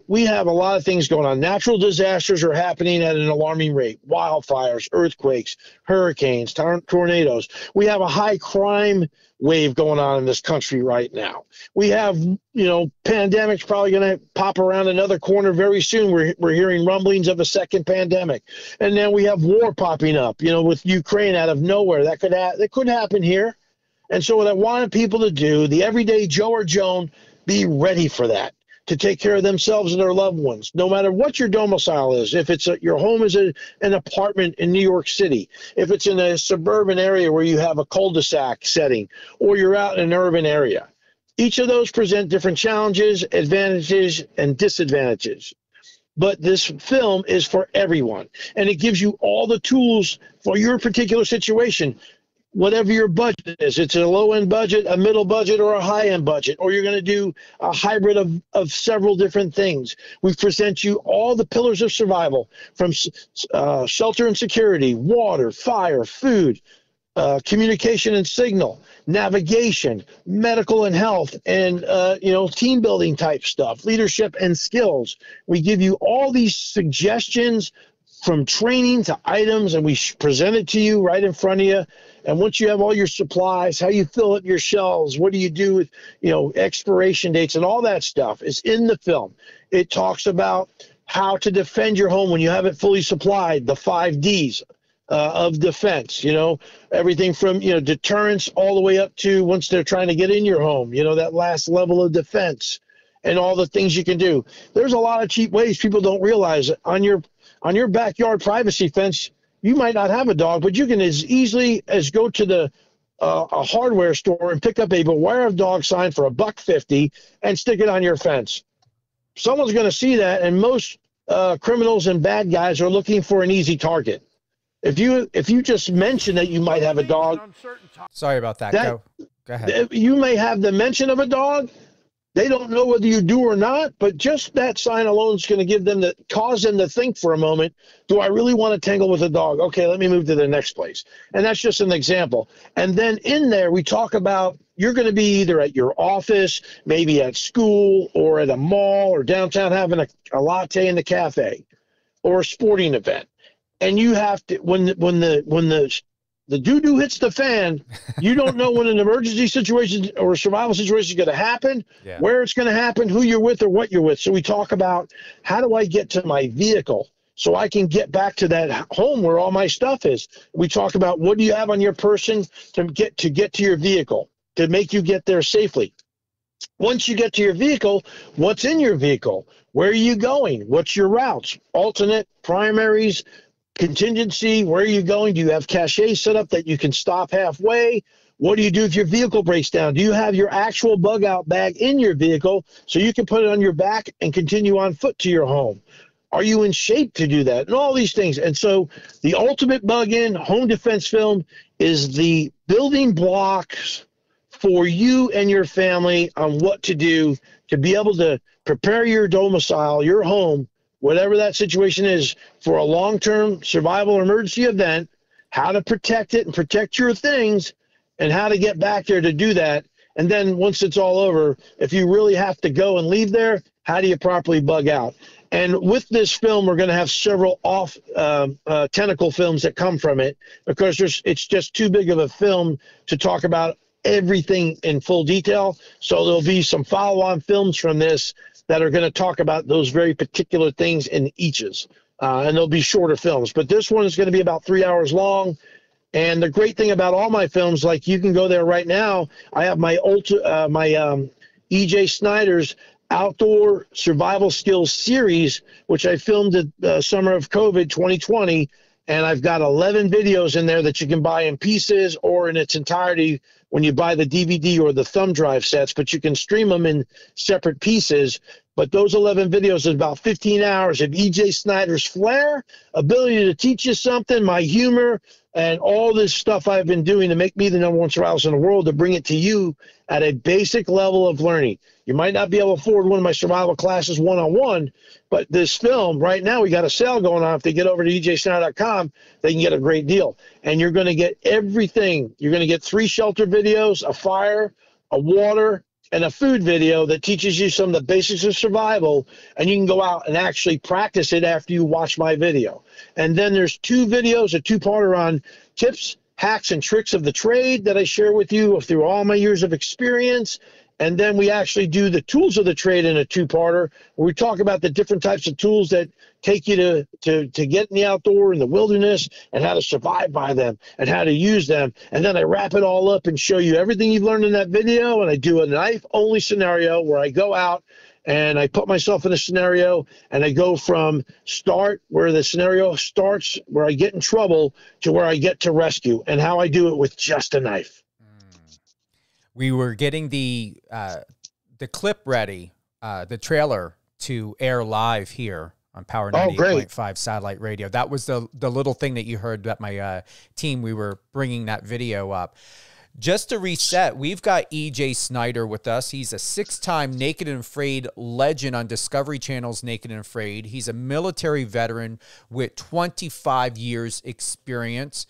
we have a lot of things going on. Natural disasters are happening at an alarming rate. Wildfires, earthquakes, hurricanes, tornadoes. We have a high crime wave going on in this country right now. We have, pandemics probably going to pop around another corner very soon. We're hearing rumblings of a second pandemic. And then we have war popping up, with Ukraine out of nowhere. That could happen here. And so what I wanted people to do, the everyday Joe or Joan, be ready for that, to take care of themselves and their loved ones, no matter what your domicile is. If it's your home is an apartment in New York City, if it's in a suburban area where you have a cul-de-sac setting, or you're out in an urban area. Each of those present different challenges, advantages, and disadvantages. But this film is for everyone, and it gives you all the tools for your particular situation. Whatever your budget is, it's a low-end budget, a middle budget, or a high-end budget, or you're going to do a hybrid of several different things. We present you all the pillars of survival, from shelter and security, water, fire, food, communication and signal, navigation, medical and health, and team building type stuff, leadership and skills. We give you all these suggestions from training to items, and we present it to you right in front of you. And once you have all your supplies, how you fill up your shelves, what do you do with, expiration dates, and all that stuff is in the film. It talks about how to defend your home when you have it fully supplied, the 5 Ds of defense, everything from, deterrence all the way up to once they're trying to get in your home, that last level of defense, and all the things you can do. There's a lot of cheap ways people don't realize. On your backyard privacy fence, you might not have a dog, but you can as easily as go to a hardware store and pick up a beware of dog sign for $1.50 and stick it on your fence. Someone's going to see that, and most criminals and bad guys are looking for an easy target. If you just mention that you might have a dog, sorry about that. Go ahead. You may have the mention of a dog, They don't know whether you do or not, but just that sign alone is going to cause them to think for a moment, do I really want to tangle with a dog? Okay, let me move to the next place. And that's just an example. And then in there, we talk about you're going to be either at your office, maybe at school, or at a mall or downtown having a latte in the cafe or a sporting event. And you have to, when the doo-doo hits the fan, you don't know when an emergency situation or a survival situation is going to happen, where it's going to happen, who you're with, or what you're with. So we talk about, how do I get to my vehicle so I can get back to that home where all my stuff is? We talk about, what do you have on your person to get to your vehicle, to make you get there safely? Once you get to your vehicle, what's in your vehicle? Where are you going? What's your routes? Alternate, primaries, contingency, where are you going? Do you have cache set up that you can stop halfway? What do you do if your vehicle breaks down? Do you have your actual bug out bag in your vehicle so you can put it on your back and continue on foot to your home? Are you in shape to do that? And all these things. And so the ultimate bug in home defense film is the building blocks for you and your family on what to do to be able to prepare your domicile, your home, whatever that situation is, for a long-term survival or emergency event, how to protect it and protect your things, and how to get back there to do that. And then once it's all over, if you really have to go and leave there, how do you properly bug out? And with this film, we're going to have several off tentacle films that come from it, because it's just too big of a film to talk about everything in full detail. So there'll be some follow-on films from this that are going to talk about those very particular things in eaches. And they'll be shorter films. But this one is going to be about 3 hours long. And the great thing about all my films, like you can go there right now, I have my EJ Snyder's Outdoor Survival Skills series, which I filmed at the summer of COVID 2020. And I've got 11 videos in there that you can buy in pieces or in its entirety when you buy the DVD or the thumb drive sets, but you can stream them in separate pieces. But those 11 videos is about 15 hours of EJ Snyder's flair, ability to teach you something, my humor, and all this stuff I've been doing to make me the #1 survivalist in the world, to bring it to you at a basic level of learning. You might not be able to afford one of my survival classes one-on-one, but this film, right now, we got a sale going on. If they get over to ejsnyder.com, they can get a great deal. And you're going to get everything. You're going to get 3 shelter videos, a fire, a water, and a food video that teaches you some of the basics of survival, and you can go out and actually practice it after you watch my video. And then there's 2 videos, a 2-parter on tips, hacks, and tricks of the trade that I share with you through all my years of experience. And then we actually do the tools of the trade in a 2-parter, where we talk about the different types of tools that take you to get in the outdoor, in the wilderness, and how to survive by them and how to use them. And then I wrap it all up and show you everything you've learned in that video. And I do a knife-only scenario where I go out and I put myself in a scenario, and I go from start, where the scenario starts, where I get in trouble, to where I get to rescue, and how I do it with just a knife. We were getting the clip ready, the trailer to air live here on Power 98.5 satellite radio. That was the little thing that you heard that my team, we were bringing that video up. Just to reset, we've got EJ Snyder with us. He's a 6-time Naked and Afraid legend on Discovery Channel's Naked and Afraid. He's a military veteran with 25 years experience,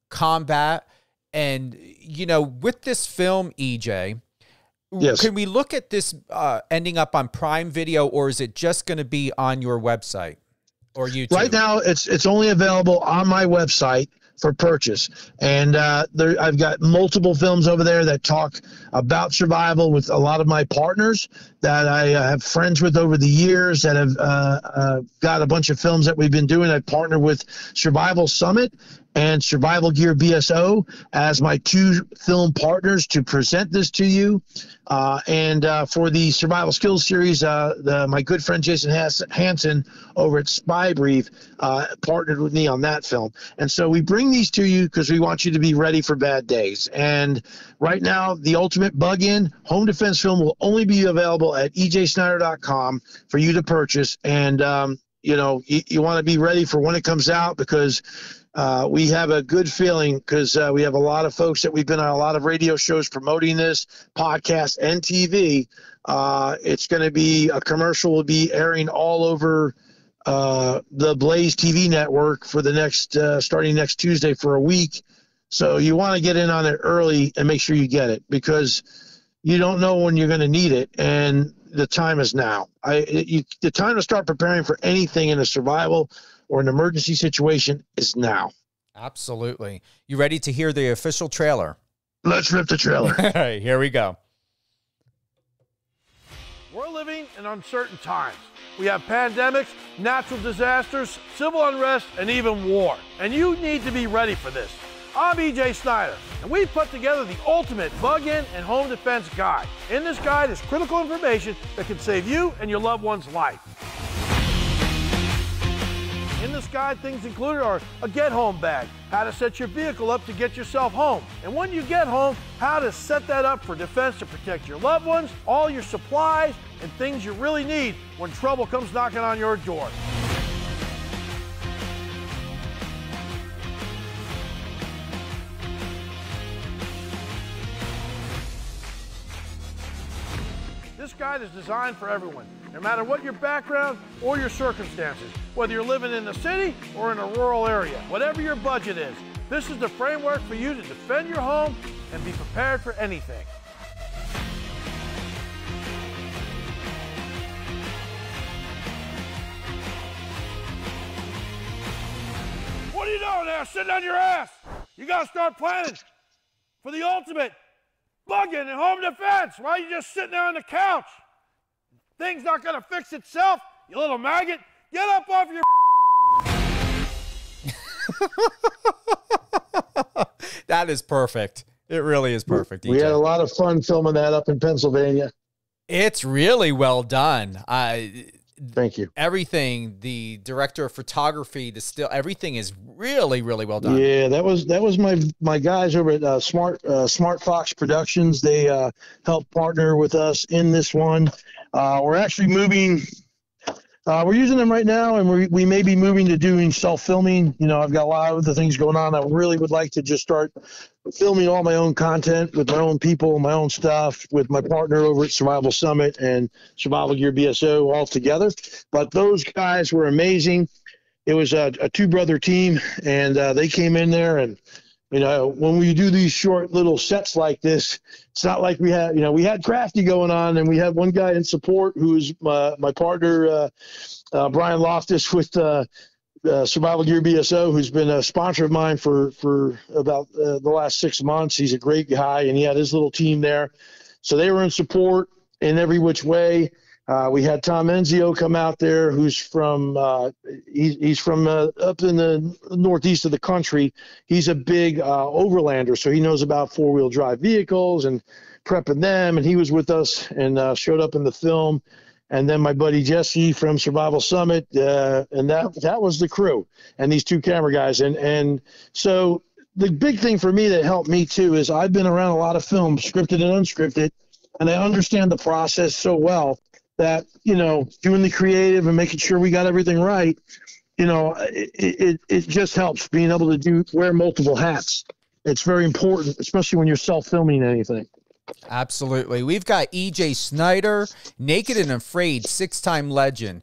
combat. And, you know, with this film, EJ, yes, can we look at this ending up on Prime Video, or is it just going to be on your website or YouTube? Right now, it's only available on my website for purchase. And I've got multiple films over there that talk about survival with a lot of my partners that I have friends with over the years that have got a bunch of films that we've been doing. I partnered with Survival Summit and Survival Gear BSO as my 2 film partners to present this to you. And for the Survival Skills series, my good friend Jason Hansen over at Spy Brief partnered with me on that film. And so we bring these to you because we want you to be ready for bad days. And right now, the ultimate bug-in home defense film will only be available at ejsnyder.com for you to purchase. And you know, you want to be ready for when it comes out, because We have a good feeling because we have a lot of folks that we've been on a lot of radio shows promoting this podcast and TV. It's going to be a commercial will be airing all over the Blaze TV network for the next starting next Tuesday for a week. So you want to get in on it early and make sure you get it because you don't know when you're going to need it, and the time is now. The time to start preparing for anything in a survival or an emergency situation is now. Absolutely. You ready to hear the official trailer? Let's rip the trailer. All right, here we go. We're living in uncertain times. We have pandemics, natural disasters, civil unrest, and even war. And you need to be ready for this. I'm EJ Snyder, and we've put together the ultimate bug-in and home defense guide. In this guide is critical information that can save you and your loved one's life. In this guide, things included are a get-home bag, how to set your vehicle up to get yourself home, and when you get home, how to set that up for defense to protect your loved ones, all your supplies, and things you really need when trouble comes knocking on your door. This guide is designed for everyone, no matter what your background or your circumstances, whether you're living in the city or in a rural area, whatever your budget is. This is the framework for you to defend your home and be prepared for anything. What are you doing there, sitting on your ass? You gotta start planning for the ultimate bug-in and home defense. Why are you just sitting there on the couch? Thing's not gonna fix itself, you little maggot. Get up off your That is perfect. It really is perfect. We had a lot of fun filming that up in Pennsylvania. It's really well done. Thank you. Everything, the director of photography, the still, everything is really, really well done. Yeah, that was my guys over at Smart Fox Productions. They helped partner with us in this one. We're actually moving. We're using them right now, and we may be moving to doing self-filming. You know, I've got a lot of other things going on. I really would like to just start filming all my own content with my own people, my own stuff, with my partner over at Survival Summit and Survival Gear BSO all together. But those guys were amazing. It was a two-brother team, and they came in there and, you know, when we do these short little sets like this, it's not like we had Crafty going on, and we had one guy in support who's my partner, Brian Loftus with Survival Gear BSO, who's been a sponsor of mine for about the last 6 months. He's a great guy, and he had his little team there. So they were in support in every which way. We had Tom Enzio come out there, who's from he's from up in the northeast of the country. He's a big overlander, so he knows about four-wheel drive vehicles and prepping them. And he was with us and showed up in the film. And then my buddy Jesse from Survival Summit, and that was the crew, and these two camera guys. And so the big thing for me that helped me too is I've been around a lot of films, scripted and unscripted, and I understand the process so well that, you know, doing the creative and making sure we got everything right, you know, it just helps being able to wear multiple hats. It's very important, especially when you're self-filming anything. Absolutely. We've got EJ Snyder, Naked and Afraid, 6-time legend.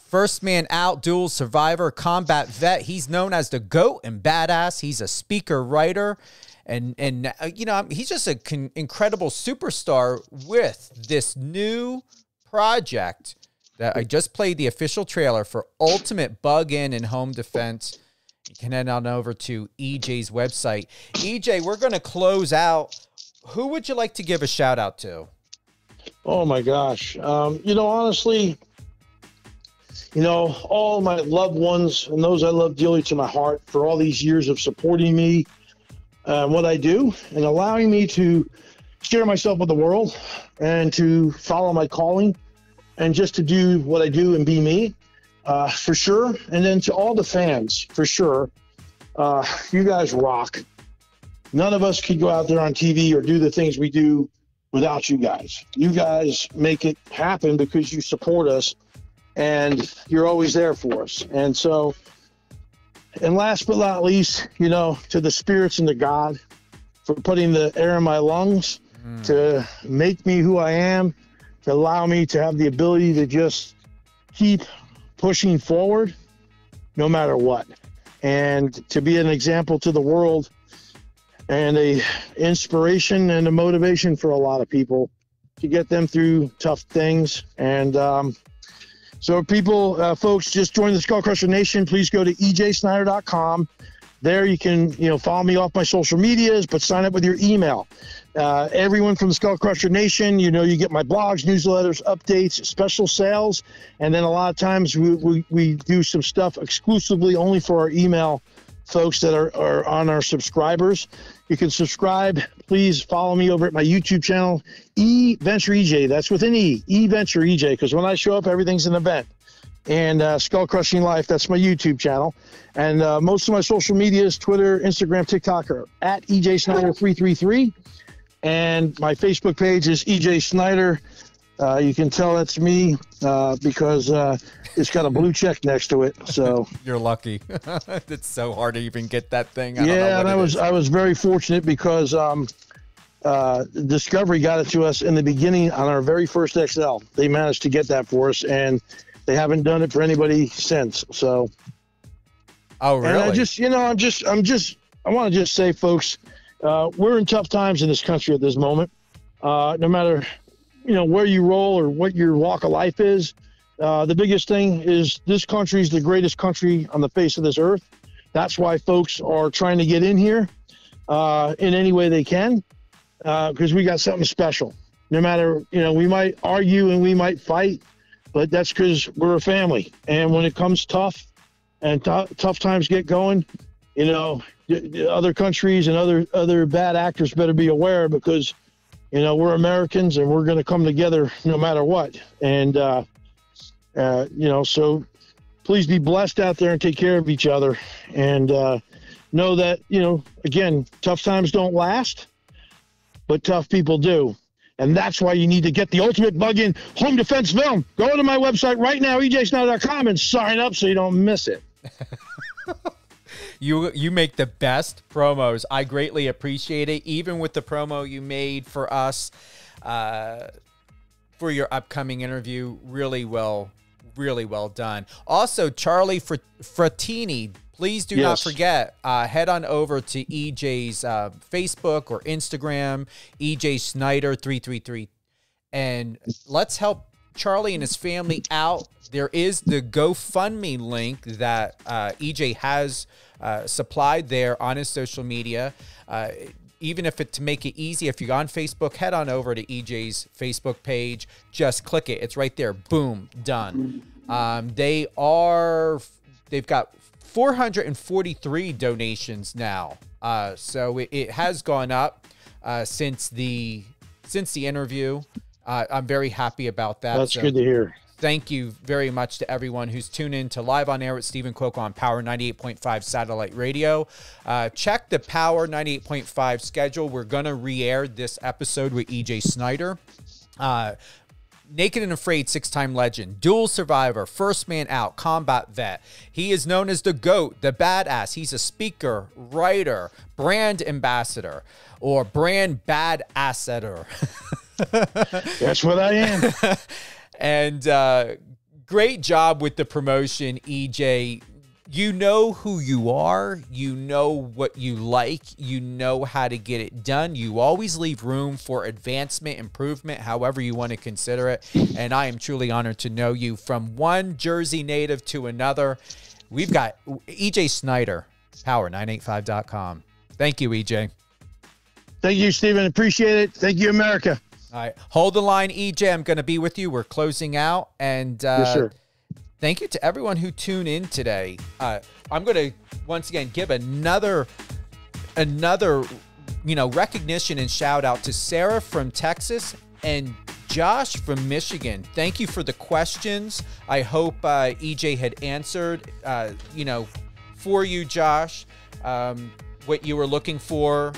First man out, dual survivor, combat vet. He's known as the GOAT and badass. He's a speaker, writer, and you know, he's just an incredible superstar with this new project that I just played the official trailer for Ultimate Bug-In and Home Defense. You can head on over to EJ's website. EJ, we're going to close out. Who would you like to give a shout out to? Oh my gosh. You know, honestly, you know, all my loved ones and those I love dearly to my heart for all these years of supporting me, what I do, and allowing me to share myself with the world and to follow my calling and just to do what I do and be me, for sure. And then to all the fans, for sure, you guys rock. None of us could go out there on TV or do the things we do without you guys. You guys make it happen because you support us and you're always there for us. And so And last but not least, you know, to the spirits and to God for putting the air in my lungs to make me who I am, to allow me to have the ability to just keep pushing forward no matter what, and to be an example to the world and a inspiration and a motivation for a lot of people to get them through tough things. And so people, folks, just join the Skullcrusher Nation. Please go to ejsnyder.com. There you can, you know, follow me off my social medias, but sign up with your email. Everyone from the Skullcrusher Nation, you know, you get my blogs, newsletters, updates, special sales, and then a lot of times we do some stuff exclusively only for our email folks that are on our subscribers. You can subscribe. Please follow me over at my YouTube channel, Venture EJ. That's with an E, Venture EJ, because when I show up, everything's an event. And Skull Crushing Life, that's my YouTube channel. And most of my social medias, Twitter, Instagram, TikTok, are at EJ Snyder 333. And my Facebook page is EJ Snyder. You can tell that's me because it's got a blue check next to it. So you're lucky. It's so hard to even get that thing. And I was very fortunate because Discovery got it to us in the beginning on our very first XL. They managed to get that for us, and they haven't done it for anybody since. So, oh really? And I just, you know, I want to just say, folks, we're in tough times in this country at this moment. No matter, you know, where you roll or what your walk of life is, the biggest thing is this country is the greatest country on the face of this earth. That's why folks are trying to get in here in any way they can, because we got something special. No matter, you know, we might argue and we might fight, but that's because we're a family. And when it comes tough and tough times get going, you know, other countries and other bad actors better be aware, because, you know, we're Americans and we're going to come together no matter what. And, you know, so please be blessed out there and take care of each other. And know that, you know, again, tough times don't last, but tough people do. And that's why you need to get the ultimate bug-in home defense film. Go to my website right now, ejsnyder.com, and sign up so you don't miss it. You make the best promos. I greatly appreciate it. Even with the promo you made for us for your upcoming interview, really well done. Also, Charlie Frattini, please do not forget, head on over to EJ's Facebook or Instagram, EJ Snyder 333, and let's help Charlie and his family out. There is the GoFundMe link that EJ has supplied there on his social media. Even if to make it easy, if you're on Facebook, head on over to EJ's Facebook page. Just click it. It's right there. Boom, done. They've got 443 donations now. So it has gone up since the interview. I'm very happy about that. That's good to hear. Thank you very much to everyone who's tuned in to Live on Air with Steven Cuoco on Power 98.5 satellite radio. Check the Power 98.5 schedule. We're going to re-air this episode with EJ Snyder. Naked and Afraid 6-time legend, dual survivor, first man out, combat vet. He is known as the GOAT, the badass. He's a speaker, writer, brand ambassador, or brand badasseter. That's what I am. And great job with the promotion, EJ. You know who you are. You know what you like. You know how to get it done. You always leave room for advancement, improvement, however you want to consider it. And I am truly honored to know you. From one Jersey native to another, we've got EJ Snyder, power985.com. Thank you, EJ. Thank you, Steven. Appreciate it. Thank you, America. All right. Hold the line, EJ. I'm going to be with you. We're closing out. And yes, sir. Thank you to everyone who tuned in today. I'm going to once again give another recognition and shout out to Sarah from Texas and Josh from Michigan. Thank you for the questions. I hope EJ had answered for you, Josh, what you were looking for,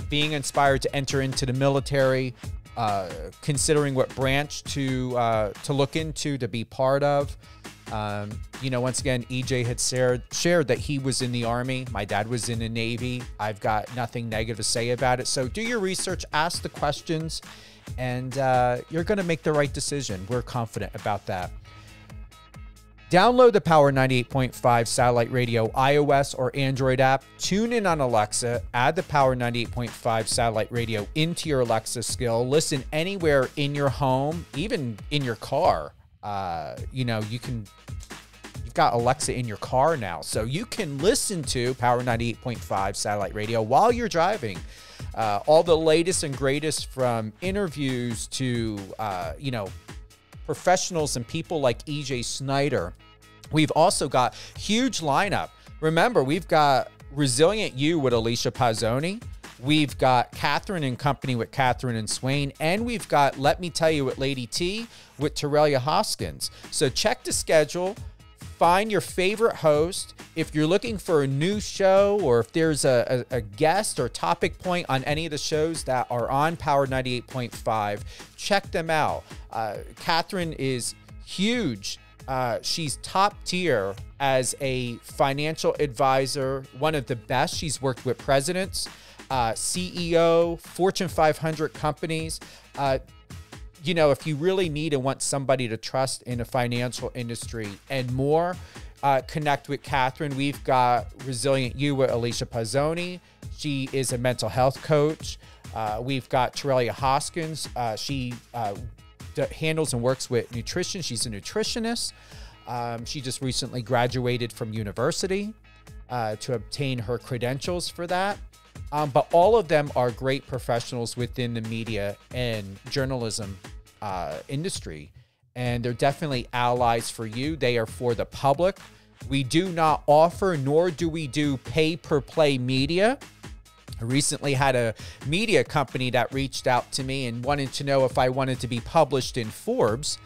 being inspired to enter into the military, considering what branch to look into, to be part of. You know, once again, EJ had shared that he was in the Army. My dad was in the Navy. I've got nothing negative to say about it. So do your research, ask the questions, and you're going to make the right decision. We're confident about that. Download the Power 98.5 satellite radio iOS or Android app. Tune in on Alexa. Add the Power 98.5 satellite radio into your Alexa skill. Listen anywhere in your home, even in your car. You know, you've got Alexa in your car now, so you can listen to Power 98.5 satellite radio while you're driving. All the latest and greatest, from interviews to, you know, professionals and people like EJ Snyder. We've also got huge lineup. Remember, we've got Resilient You with Alicia Pazzoni. We've got Catherine and Company with Catherine and Swain. And we've got Let Me Tell You with Lady T with Torellia Hoskins. So check the schedule. Find your favorite host. If you're looking for a new show, or if there's a guest or topic point on any of the shows that are on Power 98.5, check them out. Catherine is huge. She's top tier as a financial advisor, one of the best. She's worked with presidents, CEO, Fortune 500 companies. You know, if you really need and want somebody to trust in a financial industry and more, connect with Catherine. We've got Resilient You with Alicia Pazzoni. She is a mental health coach. We've got Torellia Hoskins. She handles and works with nutrition. She's a nutritionist. She just recently graduated from university to obtain her credentials for that. But all of them are great professionals within the media and journalism industry. And they're definitely allies for you. They are for the public. We do not offer, nor do we do pay-per-play media. I recently had a media company that reached out to me and wanted to know if I wanted to be published in Forbes.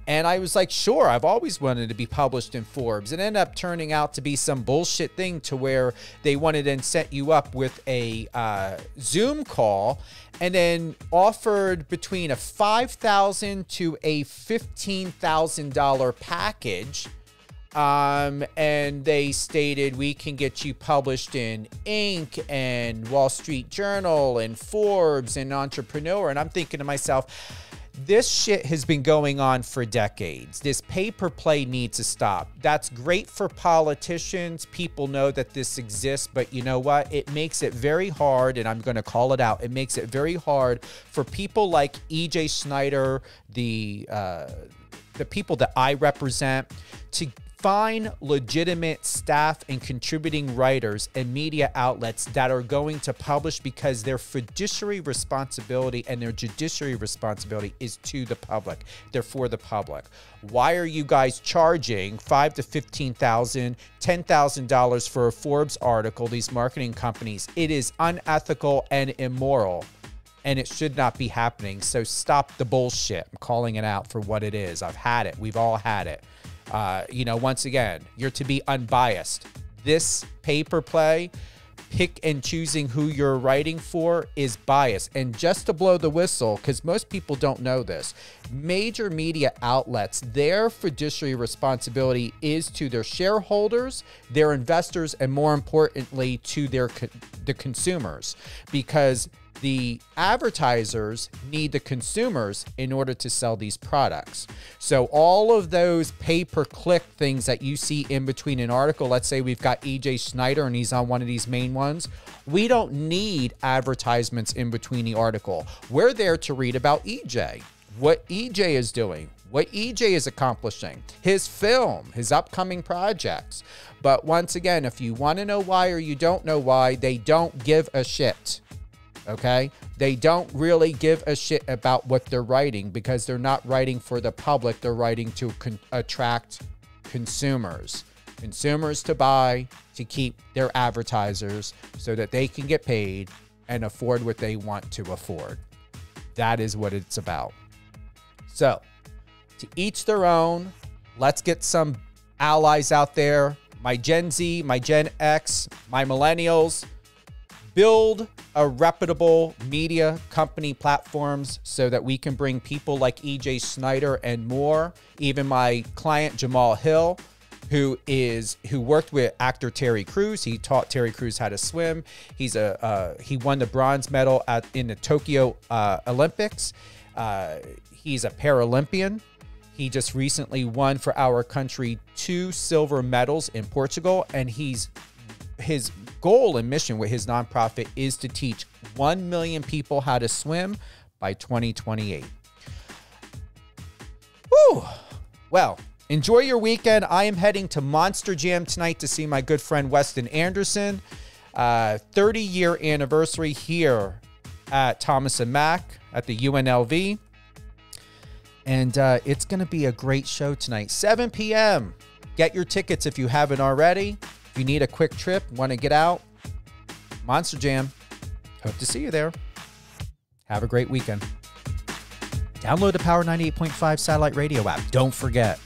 And I was like, sure, I've always wanted to be published in Forbes. It ended up turning out to be some bullshit thing to where they wanted and set you up with a Zoom call and then offered between a $5,000 to a $15,000 package. And they stated, we can get you published in Inc. and Wall Street Journal and Forbes and Entrepreneur. And I'm thinking to myself, this shit has been going on for decades. This pay-per-play needs to stop. That's great for politicians. People know that this exists, but you know what? It makes it very hard, and I'm going to call it out. It makes it very hard for people like EJ Snyder, the people that I represent, to find legitimate staff and contributing writers and media outlets that are going to publish, because their fiduciary responsibility and their judiciary responsibility is to the public. They're for the public. Why are you guys charging $5,000 to $15,000, $10,000 for a Forbes article, these marketing companies? It is unethical and immoral, and it should not be happening. So stop the bullshit. I'm calling it out for what it is. I've had it. We've all had it. You know, once again, you're to be unbiased. This pay-per-play, pick and choosing who you're writing for, is biased. And just to blow the whistle, because most people don't know this, major media outlets, their fiduciary responsibility is to their shareholders, their investors, and more importantly, to the consumers, because the advertisers need the consumers in order to sell these products. So all of those pay-per-click things that you see in between an article, let's say we've got EJ Snyder and he's on one of these main ones, we don't need advertisements in between the article. We're there to read about EJ, what EJ is doing, what EJ is accomplishing, his film, his upcoming projects. But once again, if you want to know why or you don't know why, they don't give a shit. Okay? They don't really give a shit about what they're writing, because they're not writing for the public. They're writing to attract consumers. Consumers to buy, to keep their advertisers so that they can get paid and afford what they want to afford. That is what it's about. So, to each their own. Let's get some allies out there. My Gen Z, my Gen X, my millennials. build a reputable media company platforms so that we can bring people like EJ Snyder and more. Even my client Jamal Hill, who worked with actor Terry Crews. He taught Terry Crews how to swim. He won the bronze medal in the Tokyo Olympics. He's a Paralympian. He just recently won for our country 2 silver medals in Portugal, and his goal and mission with his nonprofit is to teach 1 million people how to swim by 2028. Whew. Well, enjoy your weekend. I am heading to Monster Jam tonight to see my good friend Weston Anderson. 30-year anniversary here at Thomas & Mack at the UNLV. And it's going to be a great show tonight. 7 p.m. Get your tickets if you haven't already. If you need a quick trip, want to get out, Monster Jam. Hope to see you there. Have a great weekend. Download the Power 98.5 satellite radio app. Don't forget.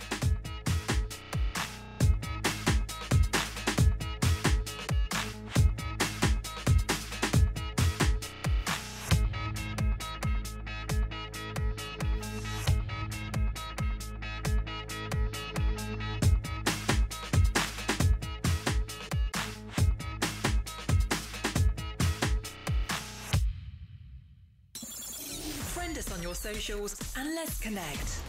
Friend us on your socials and let's connect.